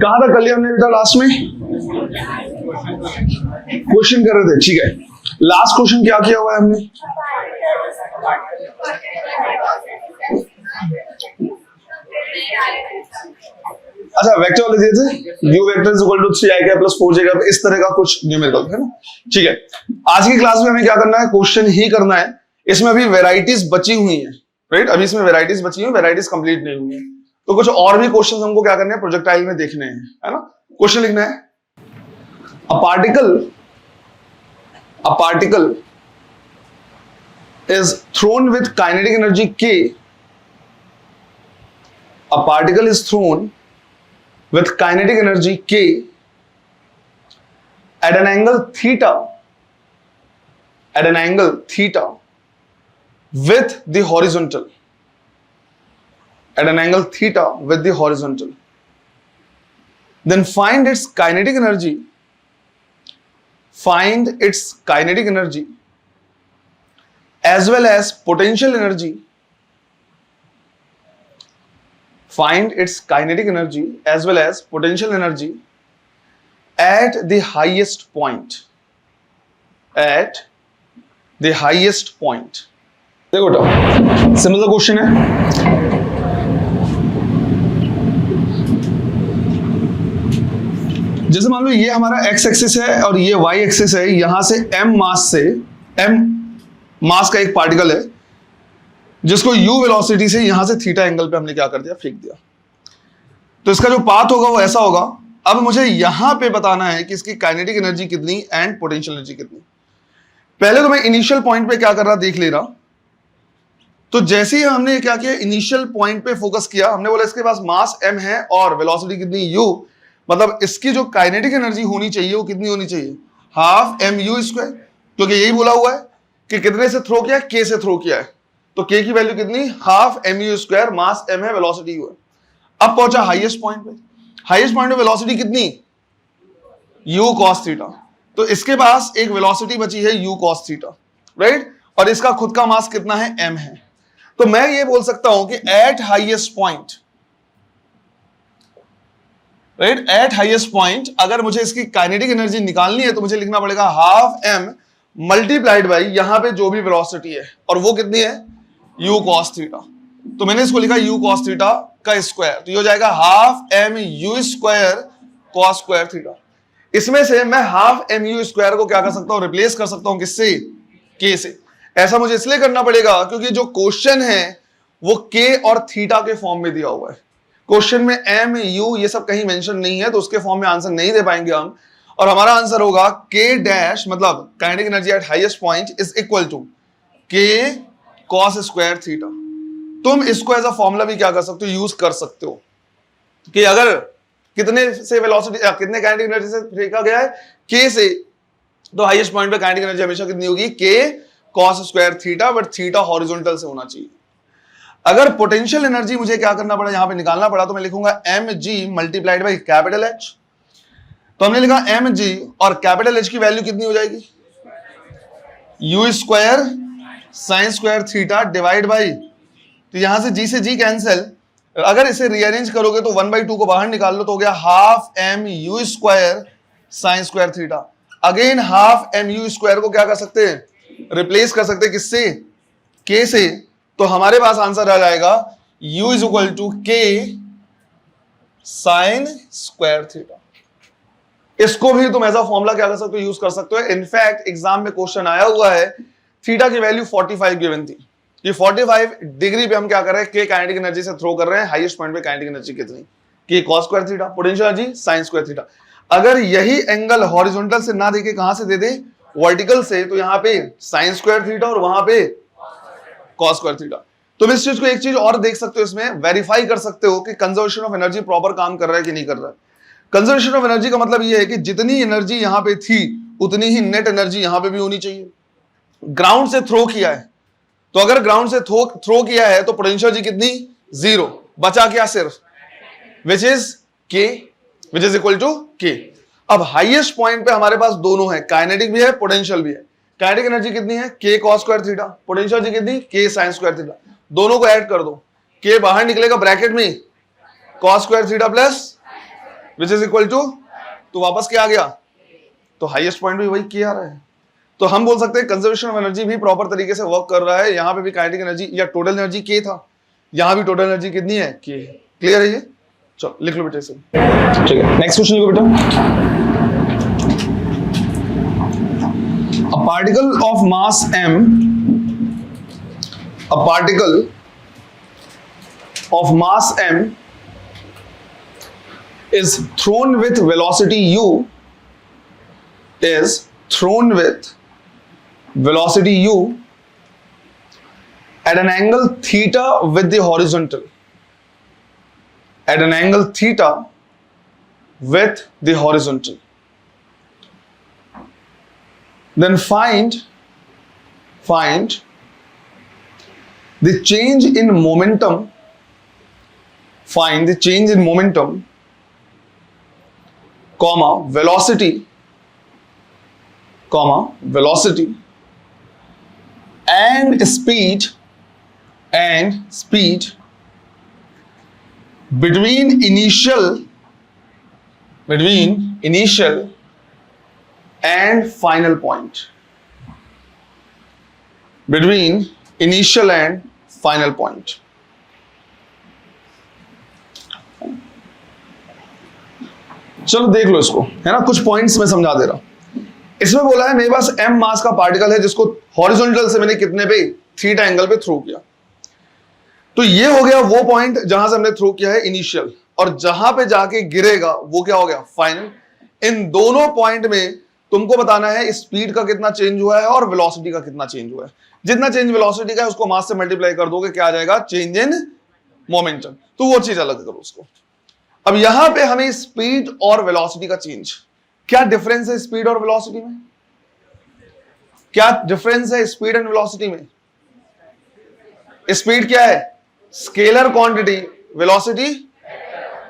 कहां तक कर लिया हमने बेटा लास्ट में? क्वेश्चन कर रहे थे, ठीक है। लास्ट क्वेश्चन क्या किया हुआ है हमने? अच्छा, वेक्टर वाले दिए थे, u vector is equal to 3i plus 4j, इस तरह का कुछ न्यूमेरिकल है ना, ठीक है। आज की क्लास में हमें क्या करना है? क्वेश्चन ही करना है। इसमें अभी वेराइटीज बची हुई हैं, राइट? अभी इसमें वेराइटीज बची हुई, वेराइटीज कंप्लीट नहीं हुई है, तो कुछ और भी क्वेश्चन हमको क्या करने हैं? प्रोजेक्टाइल में देखने हैं, है ना। क्वेश्चन लिखना है, a particle is thrown with kinetic energy k. A particle is thrown with kinetic energy k at an angle theta with the horizontal. At an angle theta with the horizontal. Then find its kinetic energy. Find its kinetic energy as well as potential energy. Find its kinetic energy as well as potential energy at the highest point. At the highest point. देखो बेटा, simple सा question है। जैसे मान लो ये हमारा x axis है और ये y एक्सिस है, यहां से m मास का एक पार्टिकल है जिसको u वेलोसिटी से यहां से थीटा एंगल पे हमने क्या कर दिया? फेंक दिया। तो इसका जो पाथ होगा वो ऐसा होगा। अब मुझे यहां पे बताना है कि इसकी काइनेटिक एनर्जी कितनी एंड पोटेंशियल एनर्जी कितनी। पहले तो मैं इनिशियल पॉइंट पे क्या कर रहा देख ले रहा। तो जैसे ही हमने क्या किया, इनिशियल पॉइंट पे फोकस किया, हमने बोला इसके पास मास m है और वेलोसिटी कितनी u, मतलब इसकी जो काइनेटिक एनर्जी होनी चाहिए वो कितनी होनी चाहिए? हाफ mu², क्योंकि यही बोला हुआ है कि कितने से थ्रो किया है? k से थ्रो किया है, तो k की वैल्यू कितनी? हाफ mu², मास m है, वेलोसिटी u है। अब पहुंचा हाईएस्ट पॉइंट पे। हाईएस्ट पॉइंट पे वेलोसिटी कितनी? u cos theta. तो इसके पास एक वेलोसिटी बची है u cos थीटा, राइट? और इसका खुद का मास कितना है? m है। तो मैं ये बोल सकता हूं कि eight highest point, right, eight highest point अगर मुझे इसकी काइनेटिक एनर्जी निकालनी है तो मुझे लिखना पड़ेगा हाफ m मल्टीप्लाइड बाई यहां पे जो भी वेलोसिटी है, और वो कितनी है? u cos theta. तो मैंने इसको लिखा u cos थीटा का स्क्वायर, तो ये हो जाएगा half mu² cos square theta. इसमें से मैं हाफ mu² को क्या कर सकता हूं? रिप्लेस कर सकता हूं किससे? k से। ऐसा मुझे इसलिए करना पड़ेगा क्योंकि जो क्वेश्चन है वो k और थीटा के फॉर्म में दिया हुआ है। क्वेश्चन में m u ये सब कहीं मेंशन नहीं है, तो उसके फॉर्म में आंसर नहीं दे पाएंगे हम, और हमारा आंसर होगा k डैश, मतलब kinetic energy at highest point is equal to k cos square theta. तुम इसको एज अ फॉर्मूला भी क्या कर सकते हो? यूज कर सकते हो कि अगर कितने से वेलोसिटी, कितने काइनेटिक एनर्जी से फेंका गया है? k से, तो हाईएस्ट पॉइंट पे काइनेटिक एनर्जी हमेशा कितनी होगी? k cos square theta, but theta horizontal से होना चाहिए। अगर पोटेंशियल एनर्जी मुझे क्या करना पड़ा, यहां पे निकालना पड़ा, तो मैं लिखूंगा mg multiplied by capital H। तो हमने लिखा mg और कैपिटल H की वैल्यू कितनी हो जाएगी? u² sign square theta divide by, तो यहां से g से g कैंसिल, अगर इसे रीअरेंज करोगे तो 1/2 को बाहर निकाल लो तो हो गया half mu² sign square theta. Again half mu² को क्या कर सकते हैं? रिप्लेस कर सकते हैं किससे? k से। तो हमारे पास आंसर आ जाएगा u is equal to k sine square theta. इसको भी तुम ऐसा फॉर्मूला क्या कर सकते हो? यूज कर सकते हो। इनफैक्ट एग्जाम में क्वेश्चन आया हुआ है, थीटा की वैल्यू 45 गिवन थी, ये 45 डिग्री पे हम क्या कर रहे हैं? k काइनेटिक एनर्जी से थ्रो कर रहे हैं। हाईएस्ट पॉइंट पे काइनेटिक एनर्जी कितनी? k cos square theta, potential energy sign square theta. अगर यही एंगल हॉरिजॉन्टल से ना देके कहां से दे दे? वर्टिकल से, तो यहां पे साइन स्क्वायर थीटा और वहां पे cos स्क्वायर थीटा। तुम इस चीज को एक चीज और देख सकते हो, इसमें वेरीफाई कर सकते हो कि कंजर्वेशन ऑफ एनर्जी प्रॉपर काम कर रहा है कि नहीं कर रहा है। कंजर्वेशन ऑफ एनर्जी का मतलब यह है कि जितनी एनर्जी यहां पे थी उतनी ही नेट एनर्जी यहां पे भी होनी चाहिए। ग्राउंड से थ्रो किया है, तो अगर ग्राउंड से थ्रो किया है तो पोटेंशियल एनर्जी कितनी? 0, बचा क्या? सिर्फ which is k, which is equal to k। अब हाईएस्ट पॉइंट पे हमारे पास दोनों है, काइनेटिक भी है, पोटेंशियल भी है। काइनेटिक एनर्जी कितनी है? k cos square theta, potential energy कितनी? k sin square theta. दोनों को ऐड कर दो, k बाहर निकलेगा ब्रैकेट में cos square theta plus which is equal to, तो वापस क्या आ गया, तो हाईएस्ट पॉइंट भी वही के आ रहा है। तो हम बोल सकते हैं कंजर्वेशन ऑफ एनर्जी भी प्रॉपर तरीके से वर्क कर रहा है। यहां पे भी काइनेटिक एनर्जी या टोटल एनर्जी के था, यहां भी टोटल एनर्जी कितनी है, के। क्लियर है ये? चलो लिख लो बेटा इसे। ठीक है, नेक्स्ट क्वेश्चन लिखो बेटा। A particle of mass m, a particle of mass m is thrown with velocity u, is thrown with velocity u at an angle theta with the horizontal, at an angle theta with the horizontal. Then find the change in momentum, find the change in momentum, comma velocity, comma velocity and speed between initial and final point, between initial and final point. चलो देख लो इसको, है ना, कुछ points में समझा दे रहा हूं। इसमें बोला है मेरे पास m मास का पार्टिकल है जिसको हॉरिजॉन्टल से मैंने कितने पे, थीटा एंगल पे थ्रो किया। तो ये हो गया वो पॉइंट जहां से हमने थ्रो किया है इनिशियल, और जहां पे जाके गिरेगा वो क्या हो गया, फाइनल। इन दोनों पॉइंट में तुमको बताना है स्पीड का कितना चेंज हुआ है और वेलोसिटी का कितना चेंज हुआ है। जितना चेंज वेलोसिटी का है उसको मास से मल्टीप्लाई कर दोगे, क्या आ जाएगा, चेंज इन मोमेंटम। तो वो चीज अलग करो उसको। अब यहां पे हमें स्पीड और वेलोसिटी का चेंज, क्या डिफरेंस है स्पीड और वेलोसिटी में, क्या डिफरेंस है स्पीड एंड वेलोसिटी में? स्पीड क्या है, स्केलर क्वांटिटी, वेलोसिटी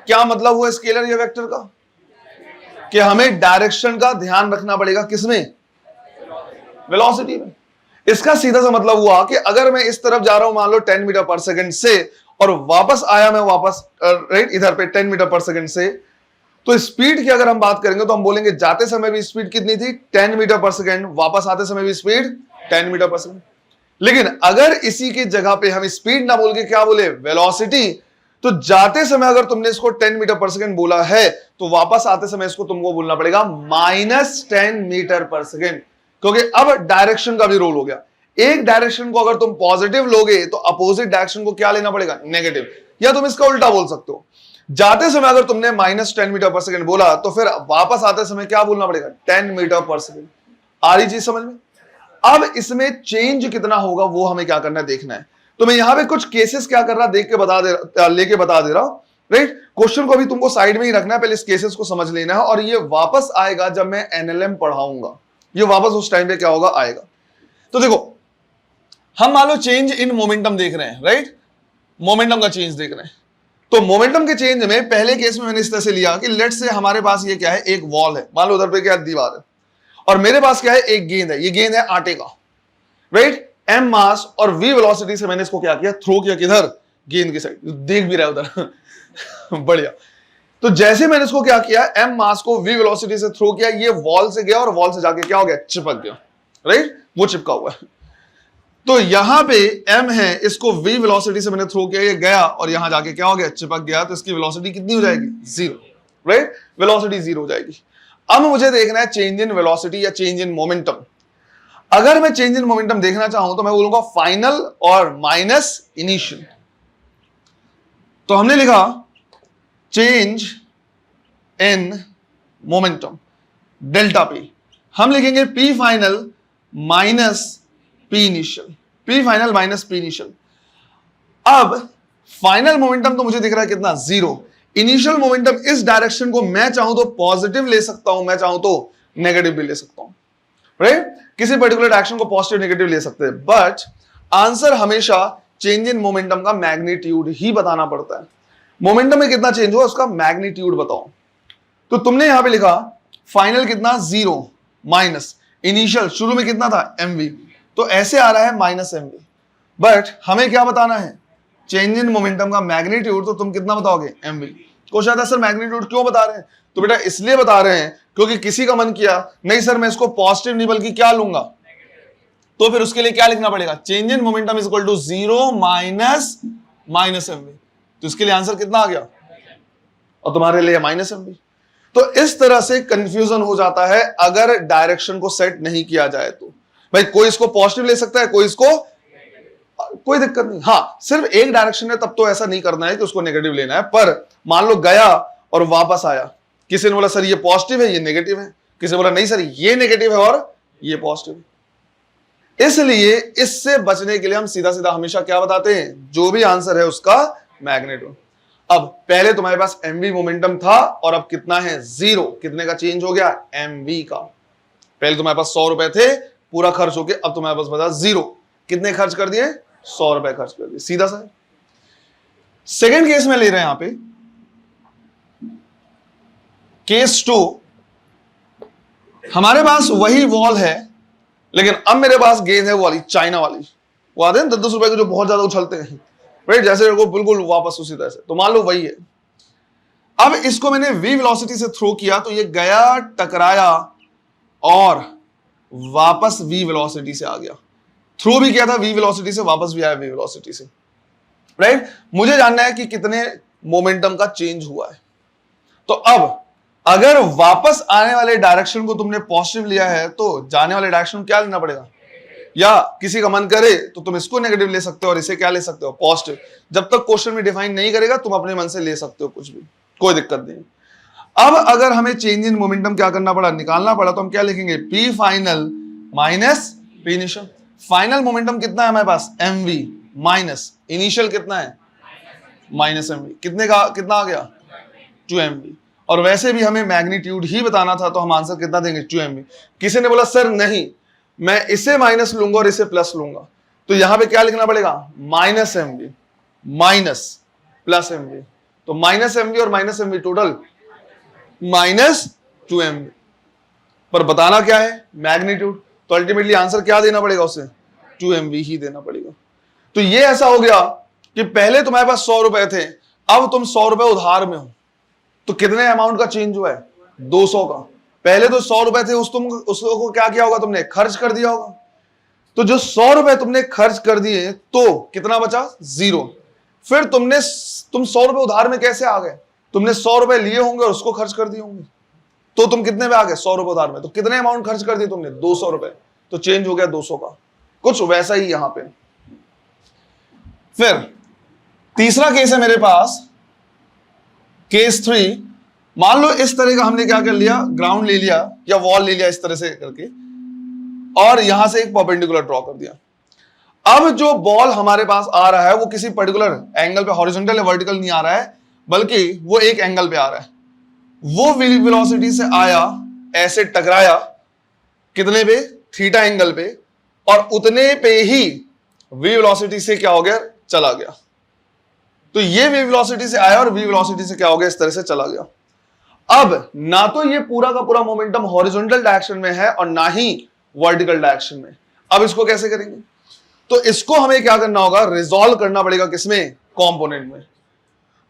क्या मतलब हुआ स्केलर या वेक्टर का, कि हमें डायरेक्शन का ध्यान रखना पड़ेगा किसमें, वेलोसिटी में। इसका सीधा सा मतलब हुआ कि अगर मैं इस तरफ जा रहा हूं मान लो 10 मीटर पर सेकंड से, और वापस आया मैं वापस राइट इधर पे 10 मीटर पर सेकंड से, तो स्पीड की अगर हम बात करेंगे तो हम बोलेंगे जाते समय भी स्पीड कितनी थी, 10 मीटर पर सेकंड, वापस आते समय भी स्पीड 10 मीटर पर सेकंड। लेकिन अगर इसी की जगह पे हम स्पीड ना बोल के क्या बोले, वेलोसिटी, तो जाते समय अगर तुमने इसको 10 मीटर पर सेकंड बोला है तो वापस आते समय इसको तुमको बोलना पड़ेगा -10 मीटर पर सेकंड, क्योंकि अब डायरेक्शन का भी रोल हो गया। एक डायरेक्शन को अगर तुम पॉजिटिव लोगे तो अपोजिट डायरेक्शन को क्या लेना पड़ेगा, नेगेटिव। या तुम इसका उल्टा बोल सकते हो, जाते समय अगर तुमने -10 मीटर पर सेकंड बोला तो फिर वापस आते समय क्या बोलना पड़ेगा, 10 मीटर पर सेकंड। आ रही चीज समझ में? अब इसमें चेंज कितना होगा वो हमें क्या करना है, देखना है। तो मैं यहां पे कुछ केसेस क्या कर रहा लेके बता दे रहा हूं, राइट। क्वेश्चन को भी तुमको साइड में ही रखना है, पहले इस केसेस को समझ लेना है, और ये वापस आएगा जब मैं एनएलएम पढ़ाऊंगा, ये वापस उस टाइम पे क्या होगा, आएगा। तो देखो हम मान लो चेंज इन मोमेंटम देख रहे हैं, राइट, मोमेंटम का चेंज देख रहे हैं। तो मोमेंटम के चेंज में पहले केस में मैंने इस तरह से लिया कि लेट्स से हमारे पास ये क्या है, एक वॉल है, मान लो उधर पे क्या दीवार है, और मेरे पास क्या है, एक गेंद है, ये गेंद है आटे का, राइट। m मास और v वेलोसिटी से मैंने इसको क्या किया, थ्रो किया किधर, गेंद की साइड, देख भी रहा है उधर बढ़िया। तो जैसे मैंने इसको क्या किया, m मास को v वेलोसिटी से थ्रो किया, ये वॉल से गया और वॉल से जाके क्या हो गया, चिपक गया, राइट, वो चिपका हुआ है। तो यहां पे m है, इसको v वेलोसिटी से मैंने थ्रो किया, ये गया और यहां जाके क्या हो गया, चिपक गया, तो इसकी वेलोसिटी कितनी हो जाएगी, 0, राइट, वेलोसिटी 0 हो जाएगी। अब मुझे देखना है चेंज इन वेलोसिटी या चेंज इन मोमेंटम। अगर मैं चेंज इन मोमेंटम देखना चाहूं तो मैं बोलूंगा फाइनल और माइनस इनिशियल। तो हमने लिखा change in momentum delta P, हम लिखेंगे P final minus P initial, P final minus P initial. अब फाइनल मोमेंटम तो मुझे दिख रहा है कितना, 0। इनिशियल मोमेंटम इस डायरेक्शन को मैं चाहूं तो पॉजिटिव ले सकता हूं, मैं चाहूं तो नेगेटिव भी ले सकता हूं, राइट। किसी पर्टिकुलर डायरेक्शन को पॉजिटिव नेगेटिव ले सकते हैं, बट आंसर हमेशा चेंज इन मोमेंटम का मैग्नीट्यूड ही बताना पड़ता है। मोमेंटम में कितना चेंज हुआ उसका मैग्नीट्यूड बताओ। तो तुमने यहां पे लिखा फाइनल कितना, 0 माइनस इनिशियल शुरू में कितना था, mv, तो ऐसे आ रहा है -mv। बट हमें क्या बताना है, चेंज इन मोमेंटम का मैग्नीट्यूड, तो तुम कितना बताओगे, mv। क्वेश्चन आता है सर मैग्नीट्यूड क्यों बता रहे हैं, तो बेटा इसलिए बता रहे हैं क्योंकि किसी का मन किया नहीं सर मैं इसको पॉजिटिव नहीं बल्कि क्या लूंगा, तो फिर उसके लिए क्या लिखना पड़ेगा, change in momentum is equal to 0 minus mv। तो इसके लिए आंसर कितना आ गया, और तुम्हारे लिए माइनस mv। तो इस तरह से कंफ्यूजन हो जाता है अगर डायरेक्शन को सेट नहीं किया जाए। तो भाई कोई इसको पॉजिटिव ले सकता है, कोई इसको, कोई दिक्कत नहीं। हाँ सिर्फ एक डायरेक्शन है तब तो ऐसा नहीं करना है कि उसको नेगेटिव लेना है, पर मान लो गया और वापस आया, किसी ने बोला सर ये पॉजिटिव है ये नेगेटिव है, किसी ने बोला नहीं सर ये नेगेटिव है और ये पॉजिटिव है। इसलिए इससे बचने के लिए हम सीधा सीधा हमेशा क्या बताते हैं, जो भी आंसर है उसका मैग्नीट्यूड। अब पहले तुम्हारे पास mv मोमेंटम था और अब कितना है 0, कितने का चेंज हो गया, mv का। पहले तुम्हारे पास 100 रुपए थे, पूरा खर्च हो गया, अब तुम्हारे पास बता 0, कितने खर्च कर दिए, 100 रुपए खर्च कर दिए, सीधा सा। सेकेंड केस में ले रहे हैं यहां पे, केस 2, हमारे पास वही वॉल है लेकिन अब मेरे पास गेंद है वो वाली चाइना वाली, वो आते हैं 10-10 रुपए के जो बहुत ज्यादा उछलते हैं, राइट, जैसे वो बिल्कुल वापस उसी तरह से। तो मान लो वही है, अब इसको मैंने v वेलोसिटी से थ्रो किया तो ये गया टकराया और वापस v वेलोसिटी से आ गया, थ्रो भी किया था v वेलोसिटी से, वापस भी आया v वेलोसिटी से, राइट। मुझे जानना है कि कितने मोमेंटम का चेंज हुआ है। तो अब अगर वापस आने वाले डायरेक्शन को तुमने पॉजिटिव लिया है तो जाने वाले डायरेक्शन क्या लेना पड़ेगा, या किसी का मन करे तो तुम इसको नेगेटिव ले सकते हो और इसे क्या ले सकते हो, पॉजिटिव। जब तक क्वेश्चन में डिफाइन नहीं करेगा तुम अपने मन से ले सकते हो कुछ भी, कोई दिक्कत नहीं। अब अगर हमें चेंज इन मोमेंटम क्या करना पड़ा, निकालना पड़ा, तो हम क्या लिखेंगे, P final minus P initial. Final momentum कितना है हमारे पास, mv, माइनस इनिशियल कितना है, माइनस mv, कितने का कितना आ गया, 2mv। और वैसे भी हमें मैग्नीट्यूड ही बताना था तो हम आंसर कितना देंगे, 2mv। किसी ने बोला सर नहीं मैं इसे माइनस लूंगा और इसे प्लस लूंगा, तो यहां पे क्या लिखना पड़ेगा, minus mv minus plus mv। तो माइनस mv और minus mv total minus 2mv, पर बताना क्या है, मैग्नीट्यूड। तो अल्टीमेटली आंसर क्या देना पड़ेगा उसे, 2mv ही देना पड़ेगा। तो ये ऐसा हो गया कि पहले तुम्हारे पास 100 रुपए थे, अब तुम 100 रुपए उधार में हो, तो कितने अमाउंट का चेंज हुआ है, 200 का। पहले तो 100 रुपए थे, उसको क्या किया होगा तुमने, खर्च कर दिया होगा। तो जो 100 रुपए तुमने खर्च कर दिए तो कितना बचा, 0। फिर तुम 100 रुपए उधार में कैसे आ गए, तुमने 100 रुपए लिए होंगे और उसको खर्च कर दिए होंगे, तो तुम कितने में आ गए, 100 रुपए उधार में। तो कितने अमाउंट खर्च कर दिए तुमने, 200 रुपए, तो चेंज हो गया 200 का। कुछ वैसा ही यहां पे। फिर तीसरा केस है मेरे पास, केस 3। मान लो इस तरह का हमने क्या कर लिया, ग्राउंड ले लिया या वॉल ले लिया इस तरह से करके, और यहां से एक परपेंडिकुलर ड्रॉ कर दिया। अब जो बॉल हमारे पास आ रहा है वो किसी पर्टिकुलर एंगल पे, हॉरिजॉन्टल या वर्टिकल नहीं आ रहा है, बल्कि वो एक एंगल पे आ रहा है। वो वेलोसिटी से आया, ऐसे टकराया, कितने पे, थीटा एंगल पे, और उतने पे ही v वेलोसिटी से क्या हो गया, चला गया। तो ये v वेलोसिटी से आया और v वेलोसिटी से क्या हो गया, इस तरह से चला गया। अब ना तो ये पूरा का पूरा मोमेंटम हॉरिजॉन्टल डायरेक्शन में है और ना ही वर्टिकल डायरेक्शन में। अब इसको कैसे करेंगे, तो इसको हमें क्या करना होगा, रिजॉल्व करना पड़ेगा किसमें, कंपोनेंट में।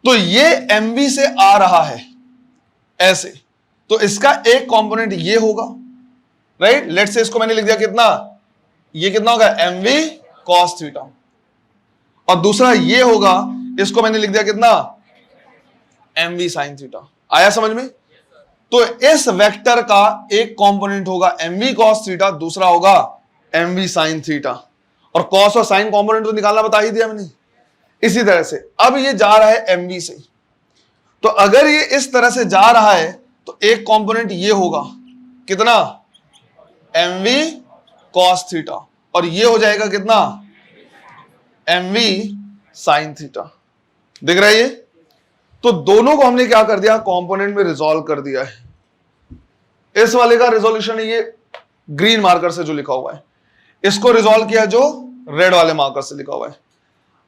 तो ये mv से आ रहा है ऐसे, तो इसका एक कंपोनेंट ये होगा, राइट। लेट्स से इसको मैंने लिख दिया कितना, ये कितना होगा, mv cos थीटा, और दूसरा ये होगा, इसको मैंने लिख दिया कितना, mv sin थीटा। आया समझ में। तो इस वेक्टर का एक कंपोनेंट होगा mv cos थीटा, दूसरा होगा mv sin थीटा, और cos और sin कंपोनेंट तो निकालना बता ही दिया मैंने। इसी तरह से अब ये जा रहा है mv से, तो अगर ये इस तरह से जा रहा है तो एक कंपोनेंट ये होगा कितना, mv cos थीटा, और ये हो जाएगा कितना, mv sin थीटा। दिख रहा है ये। तो दोनों को हमने क्या कर दिया, कंपोनेंट में रिजॉल्व कर दिया है। इस वाले का रिजोल्यूशन है ये ग्रीन मार्कर से जो लिखा हुआ है, इसको रिजॉल्व किया जो रेड वाले मार्कर से लिखा हुआ है।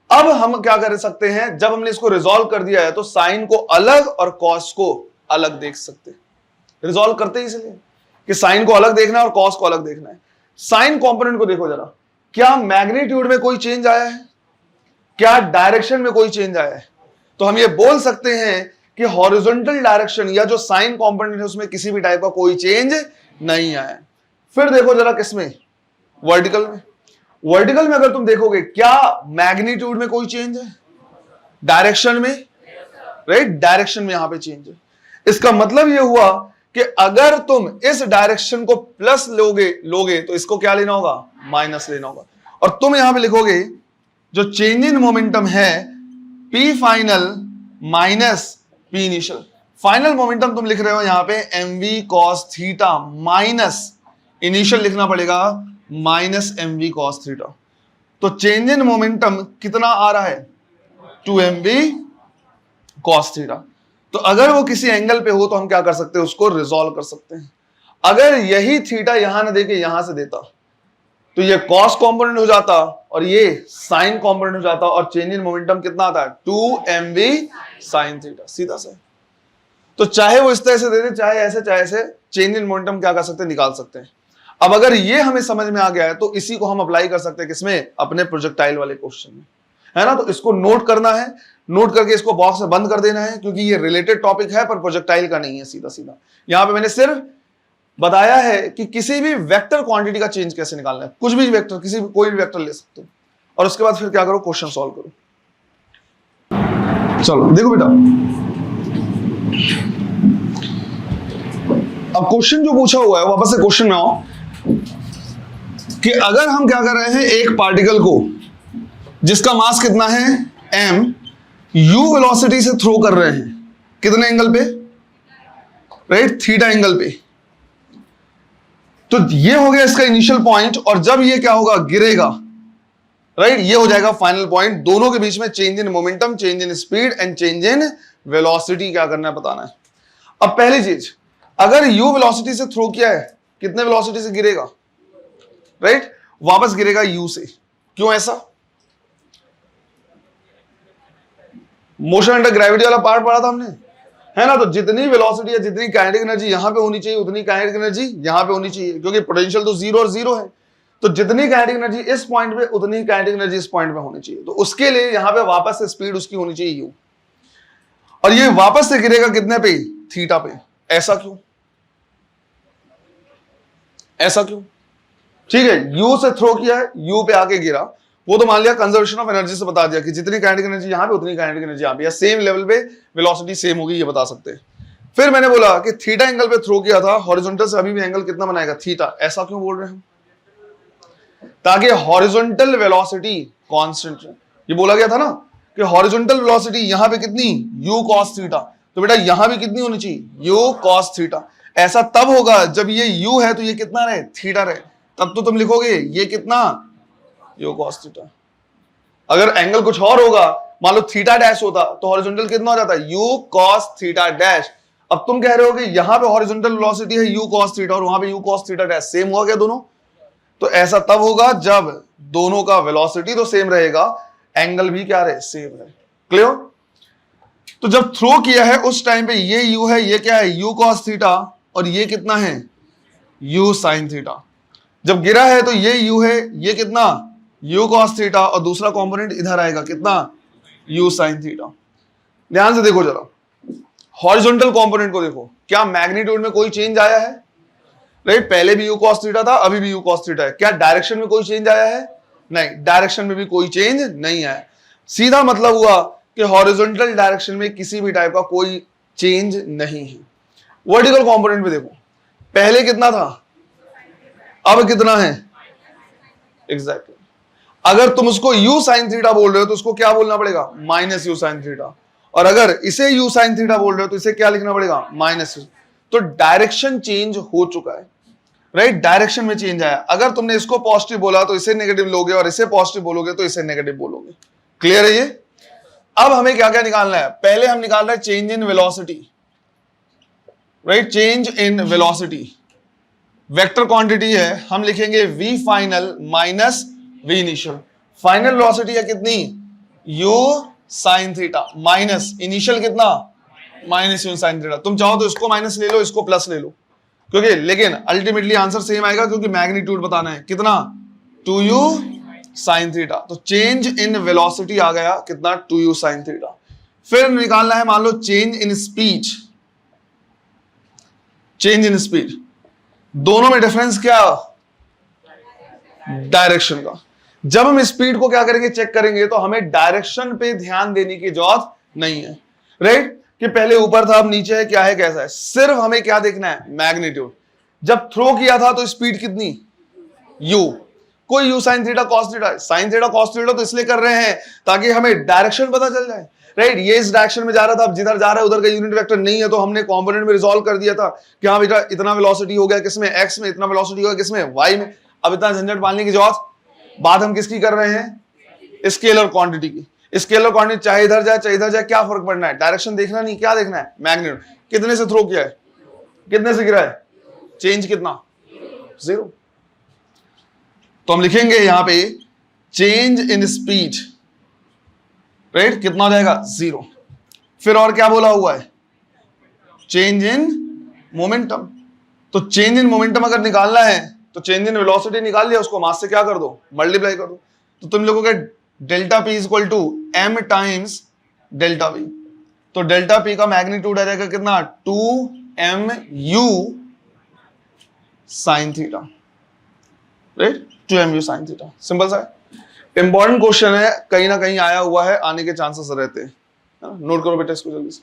अब हम क्या कर सकते हैं, जब हमने इसको रिजॉल्व कर दिया है तो साइन को अलग और कॉस को अलग देख सकते हैं। रिजॉल्व करते ही इसलिए कि साइन को अलग देखना है और कॉस को अलग देखना है। साइन कंपोनेंट को देखो जरा, क्या मैग्नीट्यूड में कोई चेंज आया है, क्या डायरेक्शन में कोई चेंज आया है। तो हम ये बोल सकते हैं कि हॉरिजॉन्टल डायरेक्शन या जो साइन कंपोनेंट है उसमें किसी भी टाइप का कोई चेंज नहीं आया। फिर देखो जरा किसमें, वर्टिकल में। वर्टिकल में अगर तुम देखोगे क्या मैग्नीट्यूड में कोई चेंज है, डायरेक्शन में, राइट, डायरेक्शन में यहां पे चेंज है। इसका मतलब यह हुआ कि अगर तुम इस डायरेक्शन को प्लस लोगे तो इसको क्या लेना होगा, माइनस लेना होगा। और तुम यहां पे लिखोगे जो चेंज इन मोमेंटम है P final minus P initial. Final momentum तुम लिख रहे हो यहां पे mv cos theta minus initial लिखना पड़ेगा माइनस mv cos थीटा। तो चेंज इन मोमेंटम कितना आ रहा है, 2mv cos थीटा। तो अगर वो किसी एंगल पे हो तो हम क्या कर सकते हैं, उसको रिजॉल्व कर सकते हैं। अगर यही थीटा यहां ना देके यहां से देता तो ये कॉस कंपोनेंट हो जाता और ये साइन कंपोनेंट हो जाता और चेंज इन मोमेंटम कितना आता है, 2mv sin थीटा, सीधा सा। तो चाहे वो इस तरह से दे दे, चाहे ऐसे चेंज इन मोमेंटम क्या कर सकते हैं, निकाल सकते हैं। अब अगर ये हमें समझ में आ गया है तो इसी को हम अप्लाई कर सकते हैं किसमें, अपने प्रोजेक्टाइल वाले क्वेश्चन में, है ना। तो इसको नोट करना है, नोट करके इसको बॉक्स में बंद कर देना है, क्योंकि ये रिलेटेड टॉपिक है पर प्रोजेक्टाइल का नहीं है। सीधा सीधा यहां पे मैंने सिर्फ बताया है कि किसी भी वेक्टर क्वांटिटी का चेंज कैसे निकालना है। कुछ भी वेक्टर, किसी भी कोई भी वेक्टर ले सकते हो और उसके बाद फिर क्या करो, क्वेश्चन सॉल्व करो। चलो देखो बेटा, अब क्वेश्चन जो पूछा हुआ है वापस से क्वेश्चन में आओ कि अगर हम क्या कर रहे हैं, एक पार्टिकल को जिसका मास कितना है m, u वेलोसिटी से थ्रो कर रहे हैं, कितने एंगल पे, राइट, थीटा एंगल पे। तो ये हो गया इसका इनिशियल पॉइंट, और जब ये क्या होगा, गिरेगा, राइट, ये हो जाएगा फाइनल पॉइंट। दोनों के बीच में change in momentum, change in speed and change in velocity क्या करना है, बताना है। अब पहली चीज, अगर u वेलोसिटी से थ्रो किया है, कितने वेलोसिटी से गिरेगा, राइट, वापस गिरेगा u से। क्यों ऐसा, मोशन अंडर ग्रेविटी वाला पार्ट पढ़ा था हमने, है ना। तो जितनी वेलोसिटी या जितनी काइनेटिक एनर्जी यहां पे होनी चाहिए उतनी काइनेटिक एनर्जी यहां पे होनी चाहिए, क्योंकि पोटेंशियल तो 0 और 0 है। तो जितनी काइनेटिक एनर्जी इस पॉइंट पे उतनी काइनेटिक एनर्जी इस पॉइंट पे होनी चाहिए। तो उसके लिए यहां पे वापस से स्पीड उसकी होनी चाहिए u, और ये वापस से गिरेगा कितने पे, थीटा पे। ऐसा क्यों, ऐसा क्यों, ठीक है, u से थ्रो किया है, u पे आके गिरा, वो तो मान लिया कंजर्वेशन ऑफ एनर्जी से बता दिया कि जितनी काइनेटिक एनर्जी यहां पे उतनी काइनेटिक एनर्जी यहां पे, या सेम लेवल पे वेलोसिटी सेम होगी, ये बता सकते हैं। फिर मैंने बोला कि थीटा एंगल पे थ्रो किया था, हॉरिजॉन्टल से अभी भी एंगल कितना बनाएगा, थीटा। ऐसा क्यों बोल रहे हैं हम, ताकि हॉरिजॉन्टल वेलोसिटी कांस्टेंट है। ये बोला गया था ना कि हॉरिजॉन्टल वेलोसिटी यहां पे कितनी, u cos थीटा। तो बेटा यहां भी कितनी होनी चाहिए, u cos थीटा। ऐसा तब होगा जब ये u है तो ये कितना रहे, थीटा रहे, तब तो तुम लिखोगे ये कितना, u cos थीटा। अगर एंगल कुछ और होगा, मान लो थीटा डैश होता, तो हॉरिजॉन्टल कितना हो जाता है, u cos थीटा डैश। अब तुम कह रहे हो कि यहां पे हॉरिजॉन्टल वेलोसिटी है u cos थीटा और वहां पे u cos theta dash, same हुआ क्या दोनों। तो ऐसा तब होगा जब दोनों का वेलोसिटी तो सेम रहेगा, एंगल भी क्या रहे, सेम रहे। क्लियर। तो जब थ्रो किया है उस टाइम पे ये u है, ये क्या है, u cos थीटा, और ये कितना है, u sin थीटा। जब गिरा है तो ये u है, ये कितना, u cos थीटा, और दूसरा कंपोनेंट इधर आएगा कितना, u sin थीटा। ध्यान से देखो जरा, हॉरिजॉन्टल कंपोनेंट को देखो, क्या मैग्नीट्यूड में कोई चेंज आया है, राइट, पहले भी u cos थीटा था, अभी भी u cos थीटा है। क्या डायरेक्शन में कोई चेंज आया है, नहीं, डायरेक्शन में भी कोई चेंज नहीं आया। सीधा मतलब हुआ कि हॉरिजॉन्टल डायरेक्शन में किसी भी टाइप का कोई चेंज नहीं है। वर्टिकल कंपोनेंट में देखो, पहले कितना था, अब कितना है, एग्जैक्टली। अगर तुम उसको u sin थीटा बोल रहे हो तो उसको क्या बोलना पड़ेगा, माइनस u sin थीटा, और अगर इसे u sin थीटा बोल रहे हो तो इसे क्या लिखना पड़ेगा, माइनस u। तो डायरेक्शन चेंज हो चुका है, राइट, डायरेक्शन में चेंज आया। अगर तुमने इसको पॉजिटिव बोला तो इसे नेगेटिव लोगे, और इसे पॉजिटिव बोलोगे तो इसे नेगेटिव बोलोगे। क्लियर है ये। अब हमें क्या क्या निकालना है, पहले हम निकाल रहे हैं change in velocity, right, change in velocity vector quantity है, हम लिखेंगे v final minus v initial. Final velocity है कितनी, u sin theta, minus initial कितना, माइनस u sin थीटा। तुम चाहो तो इसको माइनस ले लो, इसको प्लस ले लो, क्योंकि लेकिन अल्टीमेटली आंसर सेम आएगा, क्योंकि मैग्नीट्यूड बताना है कितना, 2u sin थीटा। तो चेंज इन वेलोसिटी आ गया कितना, 2u sin थीटा। फिर निकालना है मान लो change in speed, change in speed, दोनों में डिफरेंस क्या, डायरेक्शन का। जब हम स्पीड को क्या करेंगे, चेक करेंगे, तो हमें डायरेक्शन पे ध्यान देने की जरूरत नहीं है, राइट, कि पहले ऊपर था अब नीचे है, क्या है कैसा है, सिर्फ हमें क्या देखना है, मैग्नीट्यूड। जब थ्रो किया था तो स्पीड कितनी, u, कोई u sin theta cos theta, sin theta cos theta तो इसलिए कर रहे हैं ताकि हमें डायरेक्शन पता चल जाए, राइट। ये इस डायरेक्शन में जा रहा था, अब जिधर जा रहा है उधर का यूनिट वेक्टर नहीं है, तो हमने कंपोनेंट में रिजॉल्व कर दिया था कि हाँ बेटा इतना वेलोसिटी हो गया किसमें, x में, इतना वेलोसिटी हो गया किसमें, y में। अब इतना झंझट पालने की जरूरत, बात हम किसकी कर रहे हैं, स्केलर क्वांटिटी की। स्केलर क्वांटिटी चाहे इधर जाए चाहे इधर जाए, क्या फर्क पड़ना है, डायरेक्शन देखना नहीं, क्या देखना है, मैग्नीट्यूड। कितने से थ्रो किया है, कितने से गिरा है, चेंज कितना, 0। तो हम लिखेंगे यहां पे चेंज इन स्पीड, राइट, कितना हो जाएगा, 0। फिर और क्या बोला हुआ है, चेंज इन मोमेंटम। तो चेंज इन मोमेंटम अगर निकालना है तो चेंज इन वेलोसिटी निकाल लिया, उसको मास से क्या कर दो, मल्टीप्लाई कर दो। तो तुम लोगों के delta P equal to M times delta V. तो डेल्टा पी का मैग्नीट्यूड आ जाएगा कितना, 2mu sine theta, right, 2mu sine theta. Simple सा है, इंपॉर्टेंट क्वेश्चन है, कहीं ना कहीं आया हुआ है, आने के चांसेस रहते हैं, नोट करो बेटा इसको जल्दी से।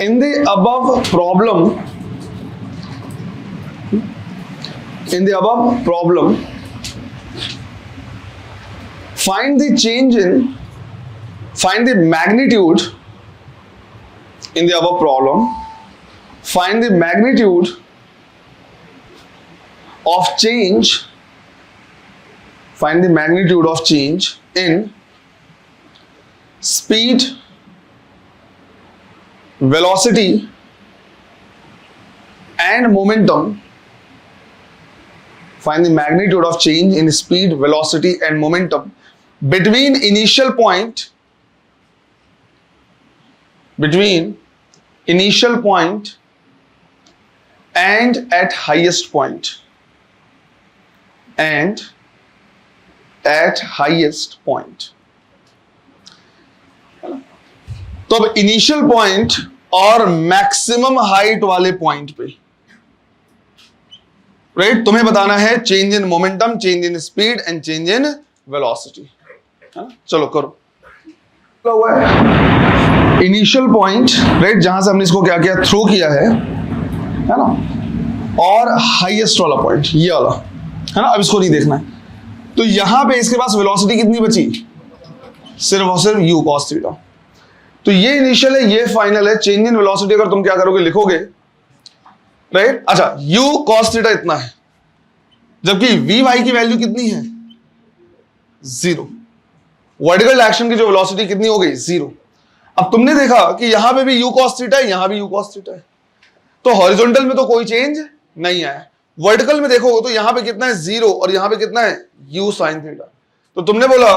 In the above problem, find the magnitude in the above problem. Find the magnitude of change. Find the magnitude of change in speed, velocity and momentum. Find the magnitude of change in speed, velocity and momentum between initial point and at highest point. तो अब initial point और maximum height वाले point पे, right, तुम्हें बताना है change in momentum, change in speed and change in velocity. चलो करो। इनिशियल पॉइंट, राइट, जहां से हमने इसको क्या किया, थ्रो किया है ना, और हाईएस्ट वाला पॉइंट ये वाला है ना, अब इसको नहीं देखना है। तो यहां पे इसके पास वेलोसिटी कितनी बची, सिर्फ और सिर्फ u cos थीटा। तो ये इनिशियल है, ये फाइनल है। चेंज इन वेलोसिटी अगर तुम क्या करोगे, लिखोगे, राइट, अच्छा u cos थीटा इतना है, जबकि vy की वैल्यू कितनी है, 0। वर्टिकल डायरेक्शन की जो वेलोसिटी कितनी हो गई, 0। अब तुमने देखा कि यहां पे भी u cos थीटा है, यहां भी u cos थीटा है, तो हॉरिजॉन्टल में तो कोई चेंज नहीं आया। वर्टिकल में देखोगे तो यहां पे कितना है, 0, और यहां पे कितना है, u sin थीटा। तो तुमने बोला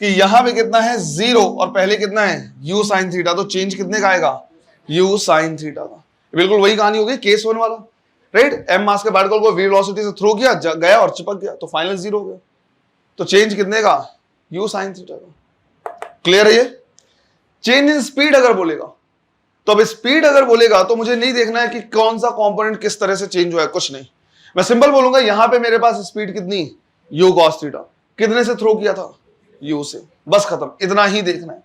कि यहां पे कितना है, 0, और पहले कितना है, u sin थीटा, तो चेंज कितने का आएगा, u sin थीटा का। बिल्कुल वही कहानी होगी केस 1 वाला, राइट। m मास के पार्टिकल को v वेलोसिटी से थ्रो किया, गया और चिपक गया, तो फाइनल 0 हो गया। तो चेंज कितने का, u sin थीटा का। क्लियर है ये। चेंज इन स्पीड अगर बोलेगा, तो अब स्पीड अगर बोलेगा तो मुझे नहीं देखना है कि कौन सा कंपोनेंट किस तरह से चेंज हुआ है, कुछ नहीं। मैं सिंपल बोलूंगा, यहां पे मेरे पास स्पीड कितनी, u cos थीटा, कितने से थ्रो किया था, u से, बस खत्म, इतना ही देखना है।